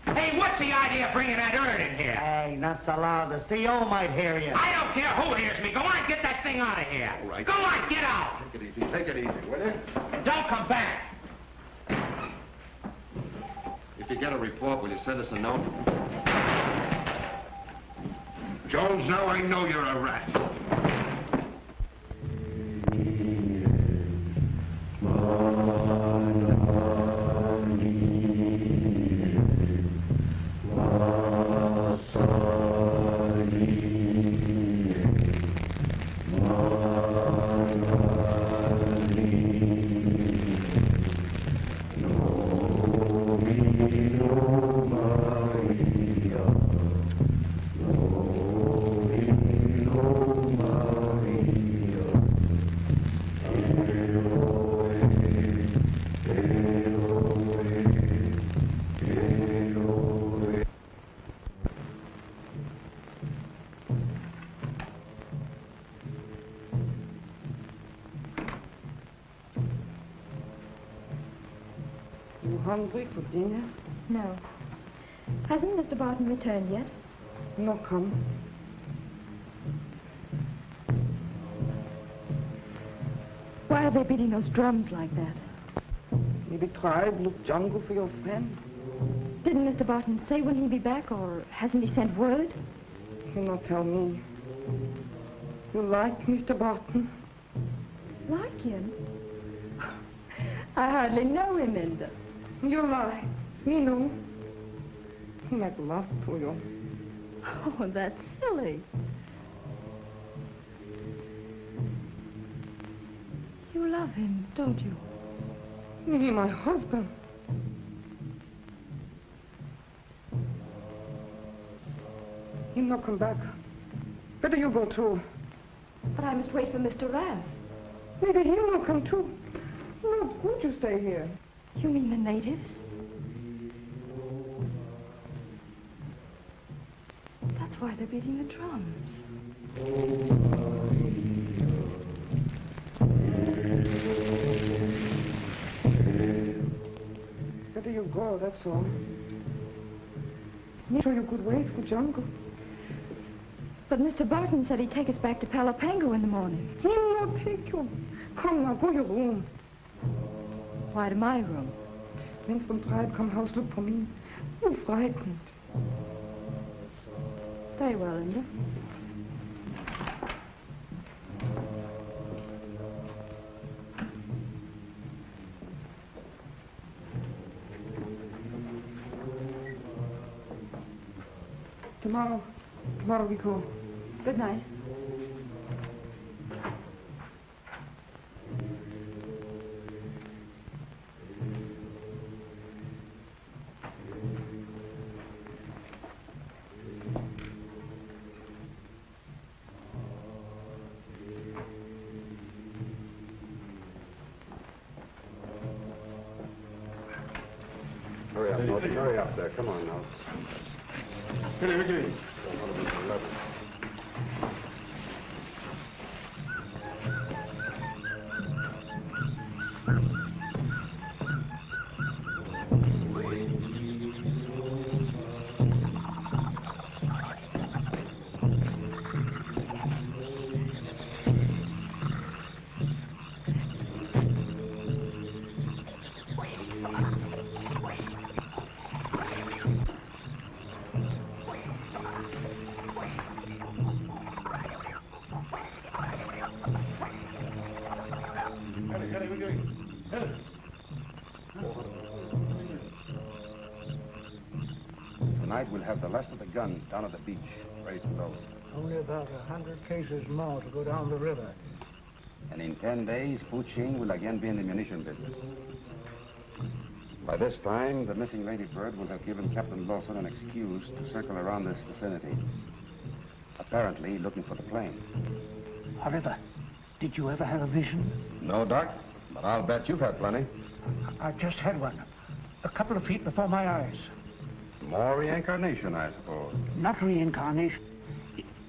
Hey, what's the idea of bringing that urn in here? Hey, not so loud. The CO might hear you. I don't care who hears me. Go on, get that thing out of here. All right. Go on, get out. Take it easy. Take it easy, will you? Don't come back. If you get a report, will you send us a note? Jones, now I know you're a rat. Hungry for dinner? No. Hasn't Mr. Barton returned yet? No come. Why are they beating those drums like that? Maybe tribe look jungle for your friend. Didn't Mr. Barton say when he'd be back, or hasn't he sent word? You not tell me. You like Mr. Barton? Like him? I hardly know him, Linda. You lie. Me know. He make love to you. Oh, that's silly. You love him, don't you? He my husband. He not come back. Better you go too. But I must wait for Mr. Raff. Maybe he'll not come too. No good you stay here. You mean the natives? That's why they're beating the drums. Better you go, that's all. Make sure you could wait for jungle. But Mr. Barton said he'd take us back to Palo Pango in the morning. He'll not take you. Come now, go your room. Why to my room? Wenn's vom Treib come house, look for me. You frightened. Very well, Linda. Tomorrow we go. Good night. Hurry up, Norton. Hurry up there. Come on now. Ricky. Tonight we'll have the last of the guns down at the beach, ready to load. Only about 100 cases more to go down the river. And in 10 days, Fu Ching will again be in the munition business. By this time, the missing Lady Bird will have given Captain Lawson an excuse to circle around this vicinity, apparently looking for the plane. Oliver, did you ever have a vision? No, Doc, but I'll bet you've had plenty. I just had one. A couple of feet before my eyes. More reincarnation, I suppose. Not reincarnation.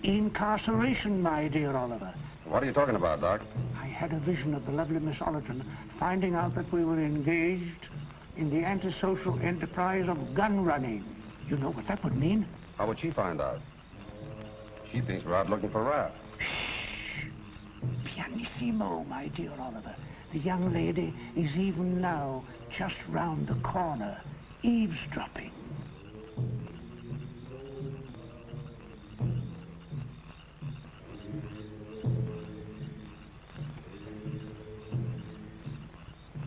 Incarceration, my dear Oliver. What are you talking about, Doc? I had a vision of the lovely Miss Allerton finding out that we were engaged in the antisocial enterprise of gun running. You know what that would mean? How would she find out? She thinks we're out looking for rats. Shh. Pianissimo, my dear Oliver. The young lady is even now just round the corner, eavesdropping.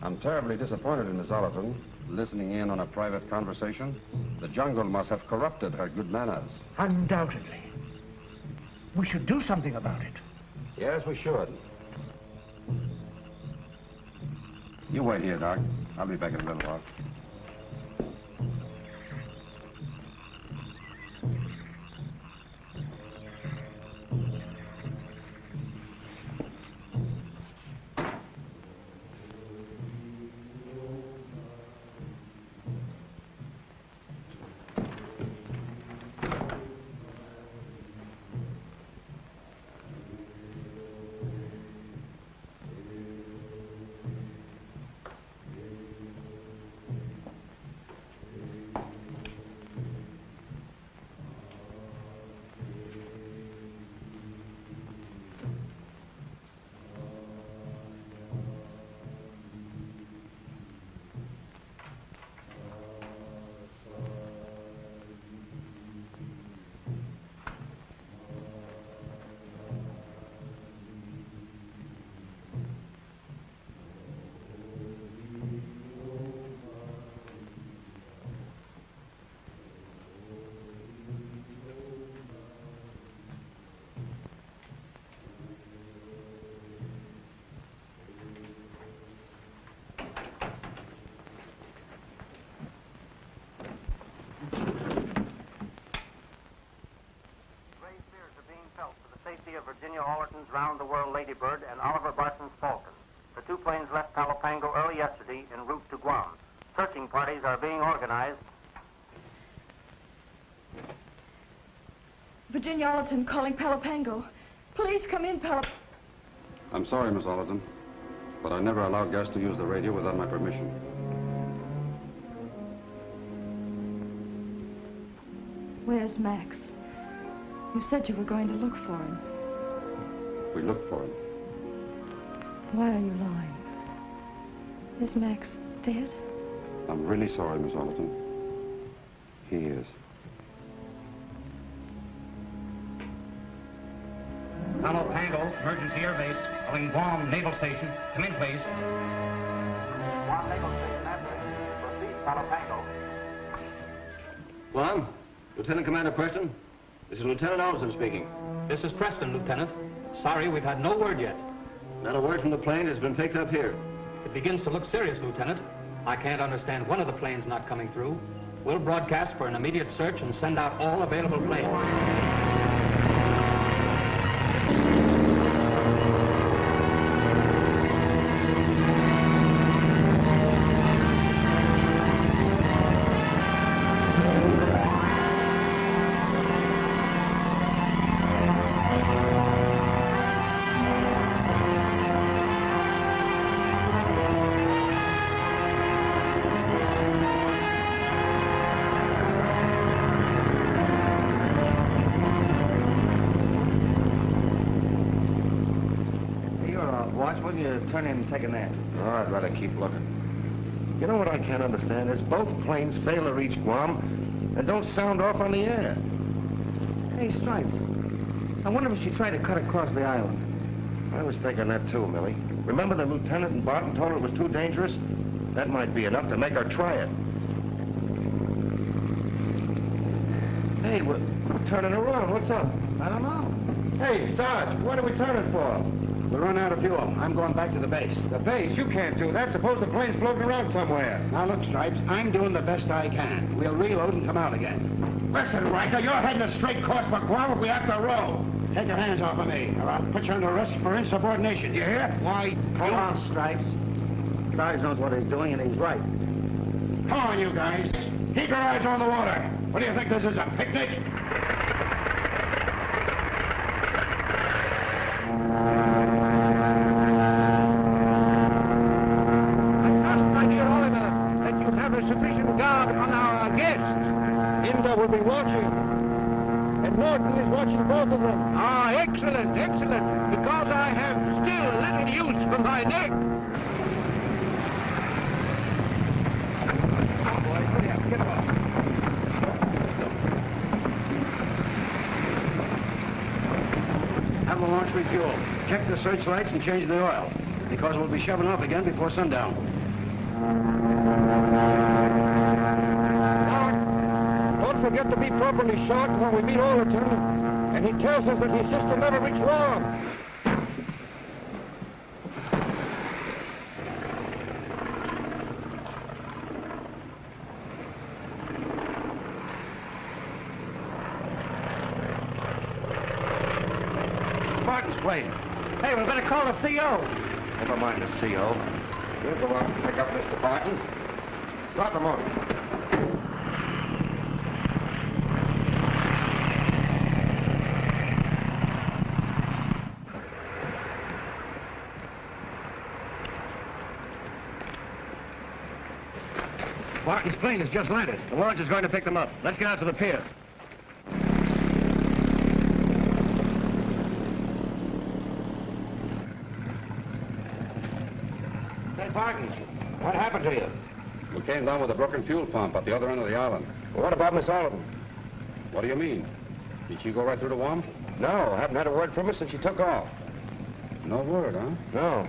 I'm terribly disappointed in Miss Allerton, listening in on a private conversation. The jungle must have corrupted her good manners. Undoubtedly. We should do something about it. Yes, we should. You wait here, Doc. I'll be back in a little while. Of Virginia Allerton's round-the-world Ladybird and Oliver Barton's Thornton. The two planes left Palo Pango early yesterday en route to Guam. Searching parties are being organized. Virginia Allerton calling Palo Pango. Please come in, Palo... I'm sorry, Miss Allerton, but I never allow guests to use the radio without my permission. Where's Max? You said you were going to look for him. We looked for him. Why are you lying? Is Max dead? I'm really sorry, Miss Allerton. He is. Palo Pango, emergency airbase, calling Guam Naval Station. Come in, please. Guam Naval Station answering. Proceed, Palo Pango. Guam, Lieutenant Commander Preston. This is Lieutenant Allerton speaking. This is Preston, Lieutenant. Sorry, we've had no word yet. Not a word from the plane has been picked up here. It begins to look serious, Lieutenant. I can't understand one of the planes not coming through. We'll broadcast for an immediate search and send out all available planes. Turn in and take a nap. Oh, I'd rather keep looking. You know what I can't understand is both planes fail to reach Guam and don't sound off on the air. Hey, Stripes, I wonder if she tried to cut across the island. I was thinking that too, Millie. Remember the lieutenant and Barton told her it was too dangerous? That might be enough to make her try it. Hey, we're turning around. What's up? I don't know. Hey, Sarge, what are we turning for? We're running out of fuel. I'm going back to the base. The base? You can't do that. Suppose the plane's floating around somewhere. Now, look, Stripes, I'm doing the best I can. We'll reload and come out again. Listen, Riker, you're heading a straight course for Guam if we have to row. Take your hands off of me, or I'll put you under arrest for insubordination. You hear? Why? Hold on, Stripes. Sarge knows what he's doing, and he's right. Come on, you guys. Keep your eyes on the water. What do you think this is, a picnic? Sufficient guard on our guests. Inga will be watching. And Thornton is watching both of them. Ah, excellent, excellent. Because I have still little use for my neck. Come on, boys. Hurry up. Get off. Have the launch refuel. Check the searchlights and change the oil. Because we'll be shoving off again before sundown. Don't forget to be properly shot when we meet Allerton. And he tells us that his sister never reached Guam. Barton's plane. Hey, we better call the CO. Never mind the CO. We'll go out and pick up Mr. Barton. Start the motor. Barton's plane has just landed. The launch is going to pick them up. Let's get out to the pier. Hey, Barton, what happened to you? We came down with a broken fuel pump at the other end of the island. Well, what about Miss Allerton? What do you mean? Did she go right through the Guam? No, haven't had a word from her since she took off. No word, huh? No.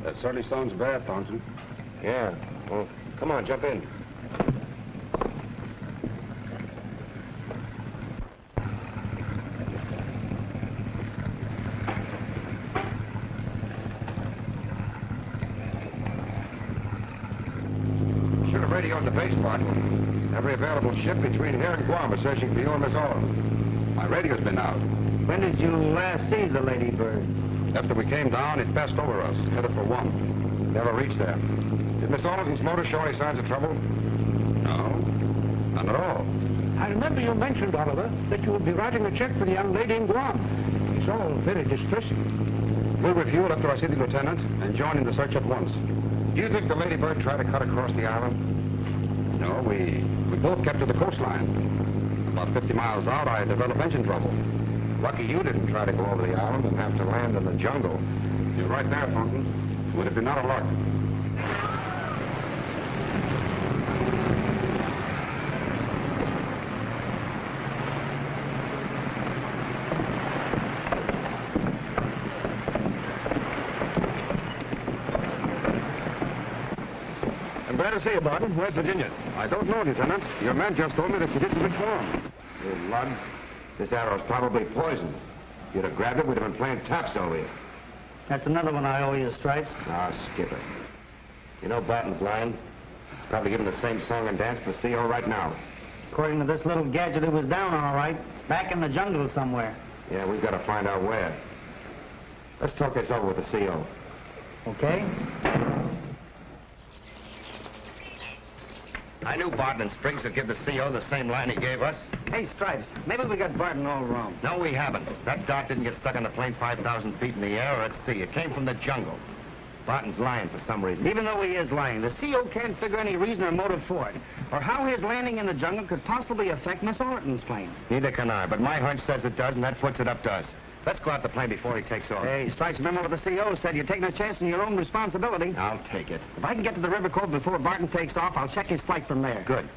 That certainly sounds bad, Thornton. Yeah. Well, come on, jump in. Should have radioed the base, Barton. Every available ship between here and Guam is searching for you and Miss Allerton. My radio's been out. When did you last see the Lady Bird? After we came down, it passed over us, headed for Guam. Never reached there. Did Miss Allerton's motor show any signs of trouble? No, none at all. I remember you mentioned, Oliver, that you would be writing a check for the young lady in Guam. It's all very distressing. We'll refuel after I see the lieutenant and join in the search at once. Do you think the Lady Bird tried to cut across the island? No, we both kept to the coastline. About 50 miles out, I developed engine trouble. Lucky you didn't try to go over the island and have to land in the jungle. You're right there, Thornton. Would have been out of luck. to see you, Barton. Where's Virginia? I don't know, Lieutenant. Your man just told me that she didn't reform. You lug. This arrow's probably poisoned. If you'd have grabbed it, we'd have been playing taps over here. That's another one I owe you, Stripes. Ah, skip it. You know Barton's lying. Probably giving the same song and dance to the CO right now. According to this little gadget, he was down all right. Back in the jungle somewhere. Yeah, we've got to find out where. Let's talk this over with the CO. Okay? I knew Barton and Spriggs would give the CO the same line he gave us. Hey, Stripes, maybe we got Barton all wrong. No, we haven't. That dart didn't get stuck on the plane 5,000 feet in the air or at sea. It came from the jungle. Barton's lying for some reason. Even though he is lying, the CO can't figure any reason or motive for it, or how his landing in the jungle could possibly affect Miss Allerton's plane. Neither can I, but my hunch says it does, and that puts it up to us. Let's go out the plane before he takes off. Hey, Stripes, remember what the CO said. You're taking a chance on your own responsibility. I'll take it. If I can get to the river cove before Barton takes off, I'll check his flight from there. Good.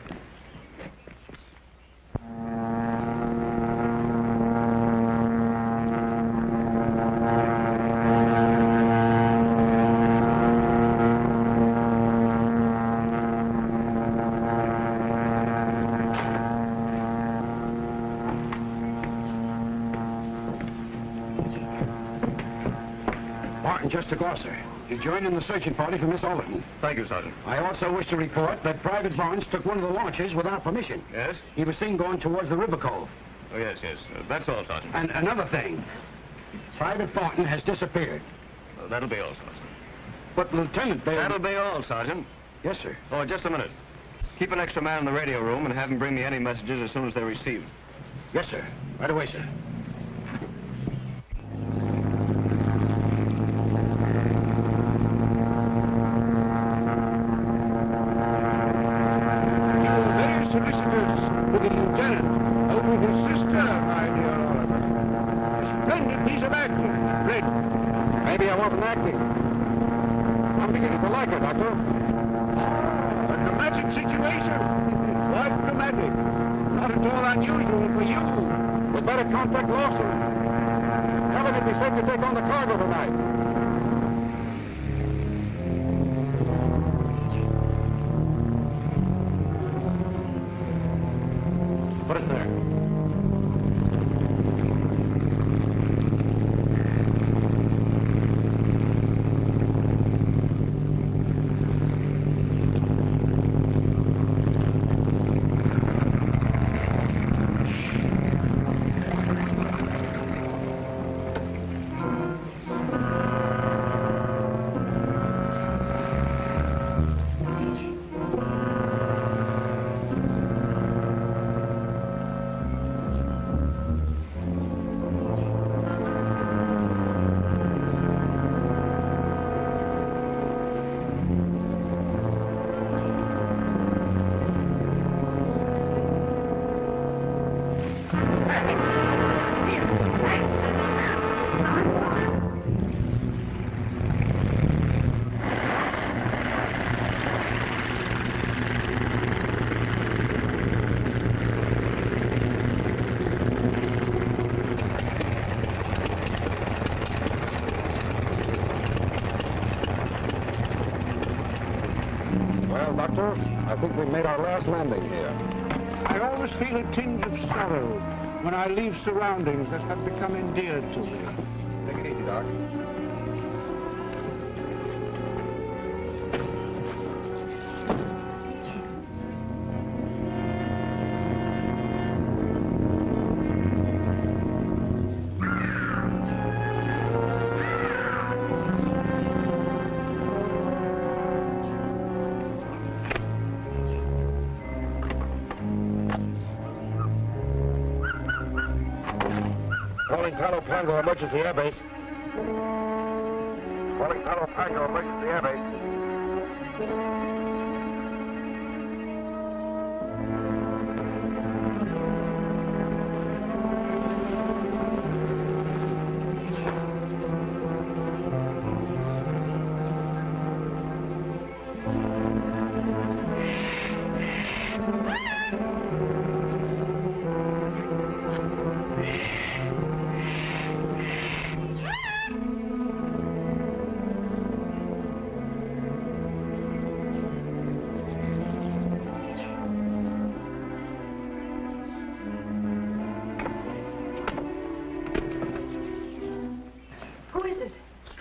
Just a glosser. You joined in the searching party for Miss Allerton. Thank you, Sergeant. I also wish to report that Private Barnes took one of the launches without permission. Yes? He was seen going towards the river cove. Oh, yes. That's all, Sergeant. And another thing. Private Thornton has disappeared. That'll be all, Sergeant. But, Lieutenant, That'll be all, Sergeant. Yes, sir. Oh, just a minute. Keep an extra man in the radio room and have him bring me any messages as soon as they're received. Yes, sir. Right away, sir. Contact Lawson. Tell him he'd be safe to take on the cargo tonight. Put it there. Doctor, I think we made our last landing here. I always feel a tinge of sorrow when I leave surroundings that have become endeared to me. Take it easy, Doc. Palo Pango, emergency airbase. Calling Palo Pango, emergency airbase.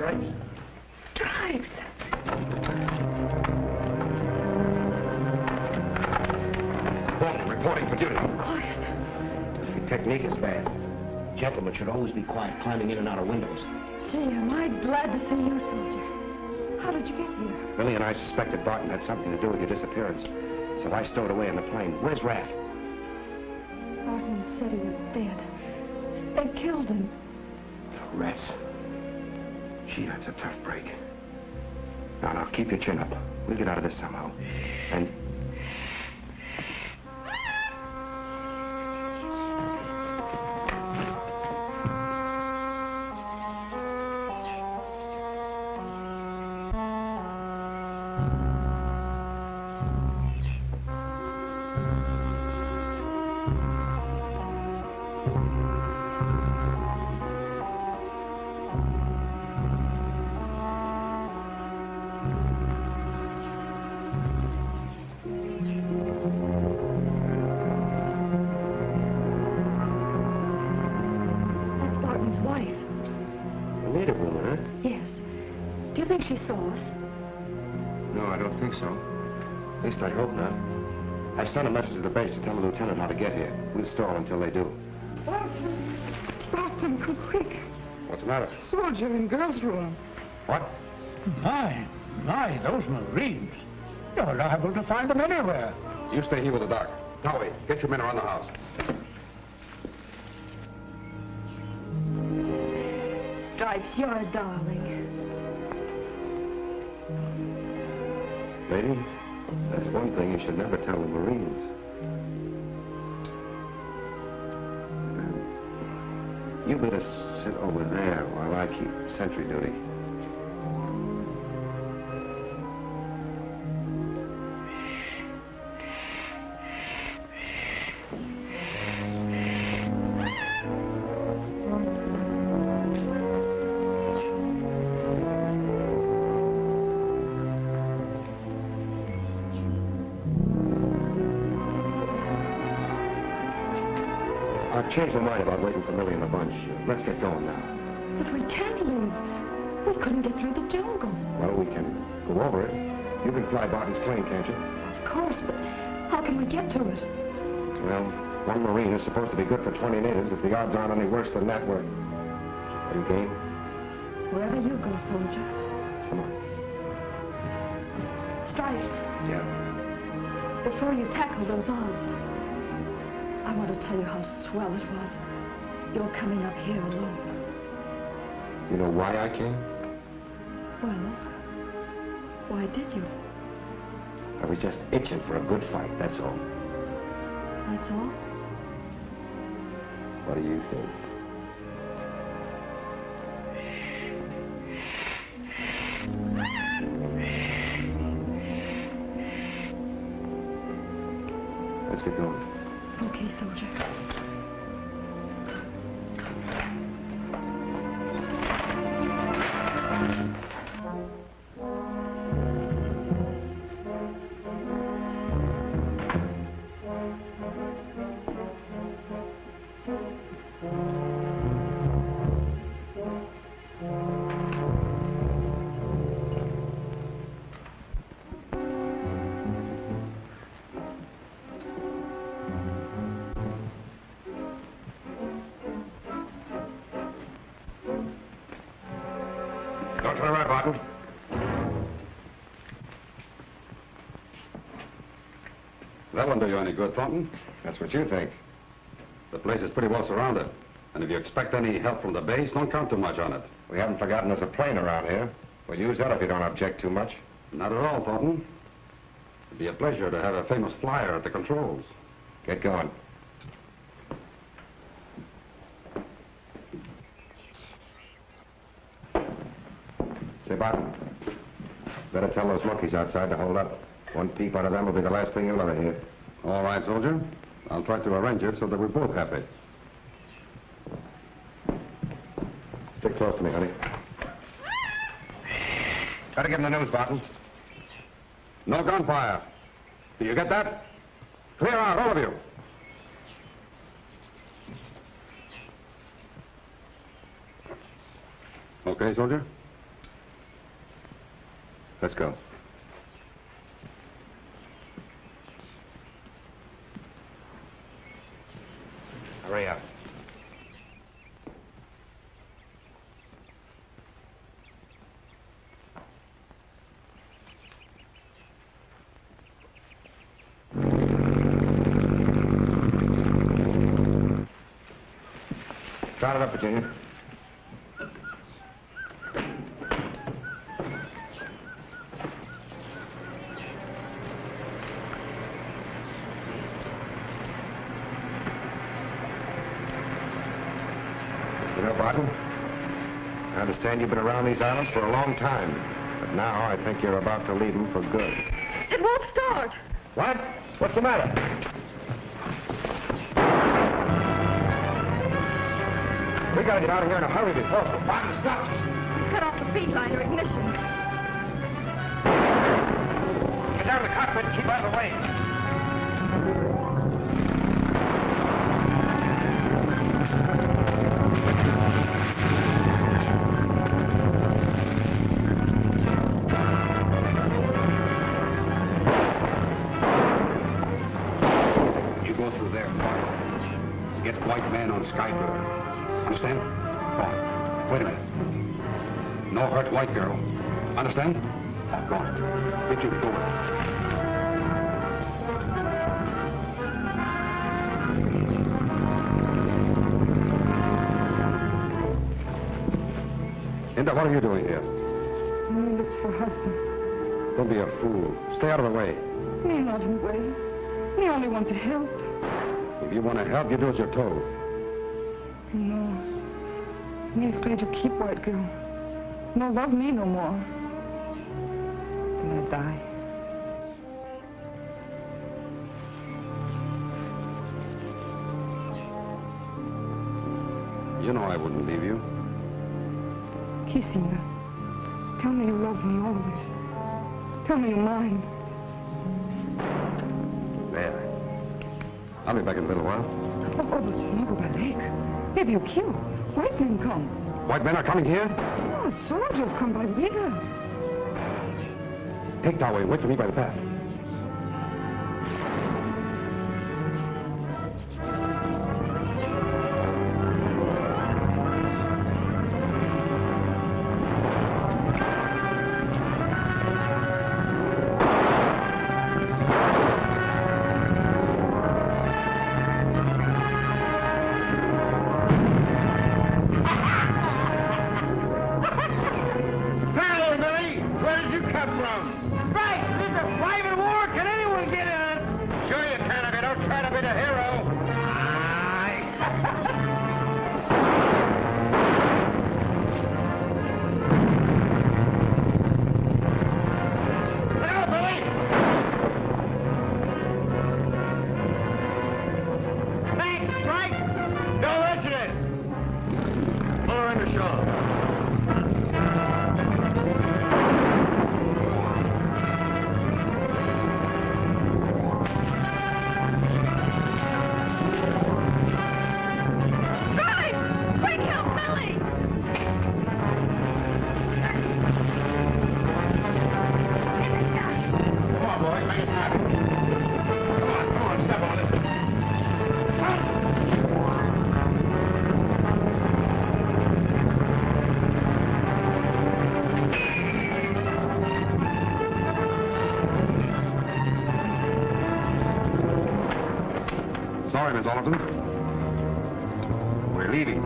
Stripes. Stripes! Thornton, reporting for duty. Quiet. Your technique is bad. Gentlemen should always be quiet, climbing in and out of windows. Gee, am I glad to see you, soldier. How did you get here? Billy and I suspected Barton had something to do with your disappearance. So I stowed away in the plane. Where's Rat? Barton said he was dead. They killed him. Rats. Gee, that's a tough break. Now, keep your chin up. We'll get out of this somehow. And... She saw us. No, I don't think so. At least I hope not. I sent a message to the base to tell the lieutenant how to get here. We'll stall until they do. Barton, come quick. What's the matter? Soldier in girl's room. What? My, those Marines. You're liable to find them anywhere. You stay here with the doc. Towie, get your men around the house. Stripes, you're a darling. Lady, that's one thing you should never tell the Marines. You better sit over there while I keep sentry duty. I've changed my mind about waiting for Millie and the bunch. Let's get going now. But we can't leave. We couldn't get through the jungle. Well, we can go over it. You can fly Barton's plane, can't you? Of course, but how can we get to it? Well, one Marine is supposed to be good for 20 natives. If the odds aren't any worse than that, are you game? Wherever you go, soldier. Come on. Stripes. Yeah. Before you tackle those odds, I want to tell you how swell it was. You're coming up here alone. You know why I came? Well, why did you? I was just itching for a good fight, that's all. That's all? What do you think? Let's get going. Okay, soldier. Don't turn around, Barton. That won't do you any good, Thornton. That's what you think. The place is pretty well surrounded. And if you expect any help from the base, don't count too much on it. We haven't forgotten there's a plane around here. We'll use that if you don't object too much. Not at all, Thornton. It'd be a pleasure to have a famous flyer at the controls. Get going. Say, Barton, better tell those monkeys outside to hold up. One peep out of them will be the last thing you'll ever hear. All right, soldier. I'll try to arrange it so that we're both happy. Stick close to me, honey. Try to give them the news, Barton. No gunfire. Do you get that? Clear out, all of you. Okay, soldier? Let's go. Hurry up. Start it up, Virginia. You know, Barton, I understand you've been around these islands for a long time, but now I think you're about to leave them for good. It won't start. What? What's the matter? We gotta get out of here in a hurry before Barton stops us. Cut off the feed line or ignition. Get down to the cockpit and keep out of the way. You go through there, Barton. Get white man on Skybird. Understand? Go on. Wait a minute. No hurt white girl. Understand? Go on. Get you to Gilbert. Linda, what are you doing here? Me look for husband. Don't be a fool. Stay out of the way. Me not in way. Me only want to help. If you want to help, you do as you're told. No. Me afraid you keep white girl. No love me no more. Then I die. You know I wouldn't leave you. Kissing her. Tell me you love me always. Tell me you're mine. There. I'll be back in a little while. Oh, but not go by lake. Maybe you kill. White men come. White men are coming here? Oh, soldiers come by river. Take that way. Wait for me by the path. Sorry, Miss Allerton. We're leaving.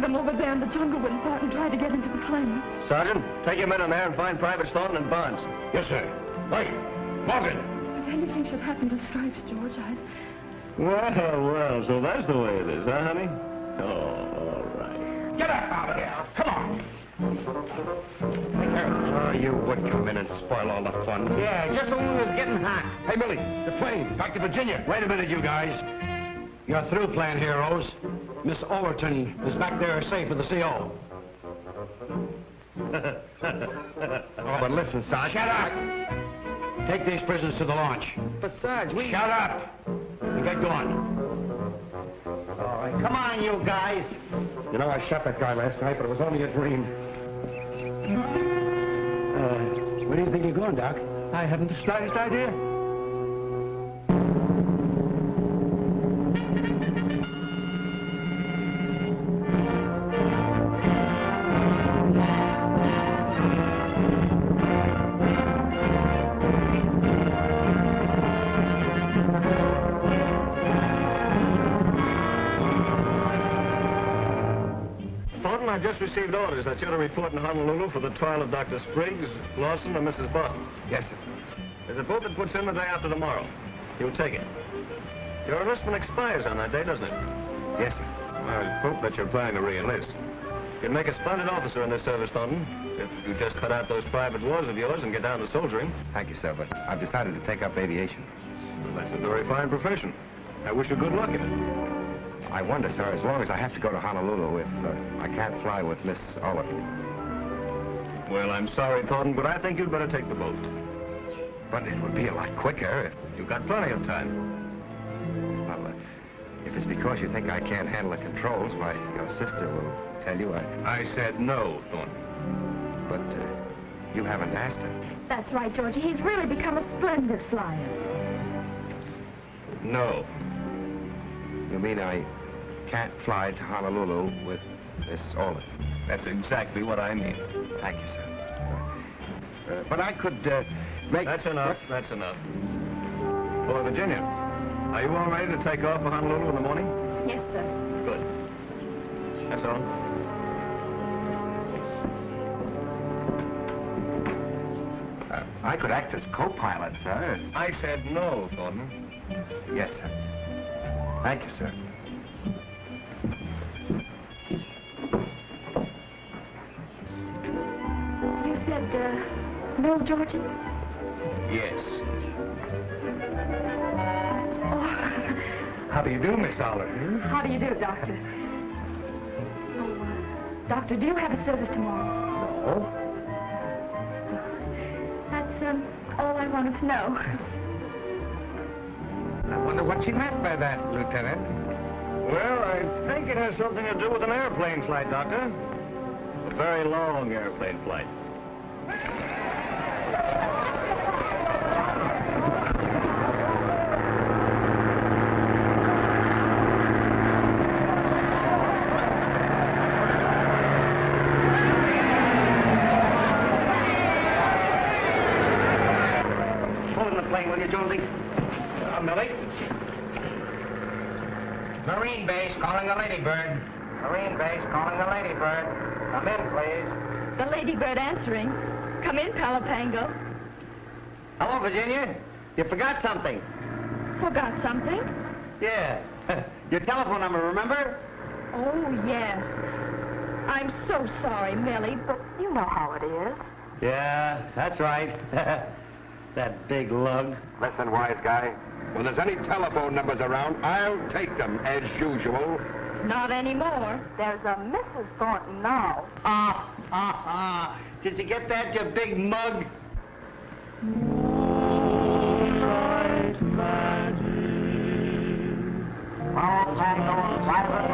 Over there in the jungle when Barton tried to get into the plane. Sergeant, take your men in there and find Private Thornton and Barnes. Yes, sir. Right. Morgan. If anything should happen to Stripes, George, Well, so that's the way it is, huh, honey? Oh, all right. Get up out of here. Come on. Oh, you would come in and spoil all the fun. Yeah, just when we was getting hot. Hey, Millie, the plane, back to Virginia. Wait a minute, you guys. You're through playing heroes. Miss Allerton is back there safe with the CO. Oh, but listen, Sarge. Shut up! Take these prisoners to the launch. But, Sarge, we... Shut up! And get going. All right, come on, you guys. You know, I shot that guy last night, but it was only a dream. Where do you think you're going, Doc? I haven't the slightest idea. Thornton, I just received orders that you're to report in Honolulu for the trial of Dr. Spriggs, Lawson, and Mrs. Barton. Yes, sir. There's a boat that puts in the day after tomorrow. You'll take it. Your enlistment expires on that day, doesn't it? Yes, sir. I hope that you're planning to re-enlist. You'd make a splendid officer in this service, Thornton, if you just cut out those private wars of yours and get down to soldiering. Thank you, sir, but I've decided to take up aviation. Well, that's a very fine profession. I wish you good luck in it. I wonder, sir, as long as I have to go to Honolulu, if I can't fly with Miss Allerton. Well, I'm sorry, Thornton, but I think you'd better take the boat. But it would be a lot quicker if... You've got plenty of time. Well, if it's because you think I can't handle the controls, why, your sister will tell you I said no, Thornton. But you haven't asked her. That's right, Georgie. He's really become a splendid flyer. No. You mean I can't fly to Honolulu with Miss Allerton? That's exactly what I mean. Thank you, sir. But I could make... That's enough. That's enough. Well, Virginia, are you all ready to take off for Honolulu in the morning? Yes, sir. Good. That's all. I could act as co-pilot, sir. I said no, Thornton. Yes, sir. Thank you, sir. You said, no, Georgie? Yes. Oh. How do you do, Miss Allerton? How do you do, Doctor? Oh, Doctor, do you have a service tomorrow? No. That's, all I wanted to know. I wonder what she meant by that, Lieutenant. Well, I think it has something to do with an airplane flight, Doctor. A very long airplane flight. Pull in the plane, will you, Jonesy? Millie? Marine base calling the Ladybird. Marine base calling the Ladybird. Come in, please. The Ladybird answering. Come in, Palo Pango. Hello, Virginia. You forgot something. Forgot something? Yeah. Your telephone number, remember? Oh, yes. I'm so sorry, Millie, but You know how it is. Yeah, that's right. That big lug. Listen, wise guy. When there's any telephone numbers around, I'll take them, as usual. not anymore. There's a Mrs. Thornton now. Did you get that, you big mug? Palo Pango, private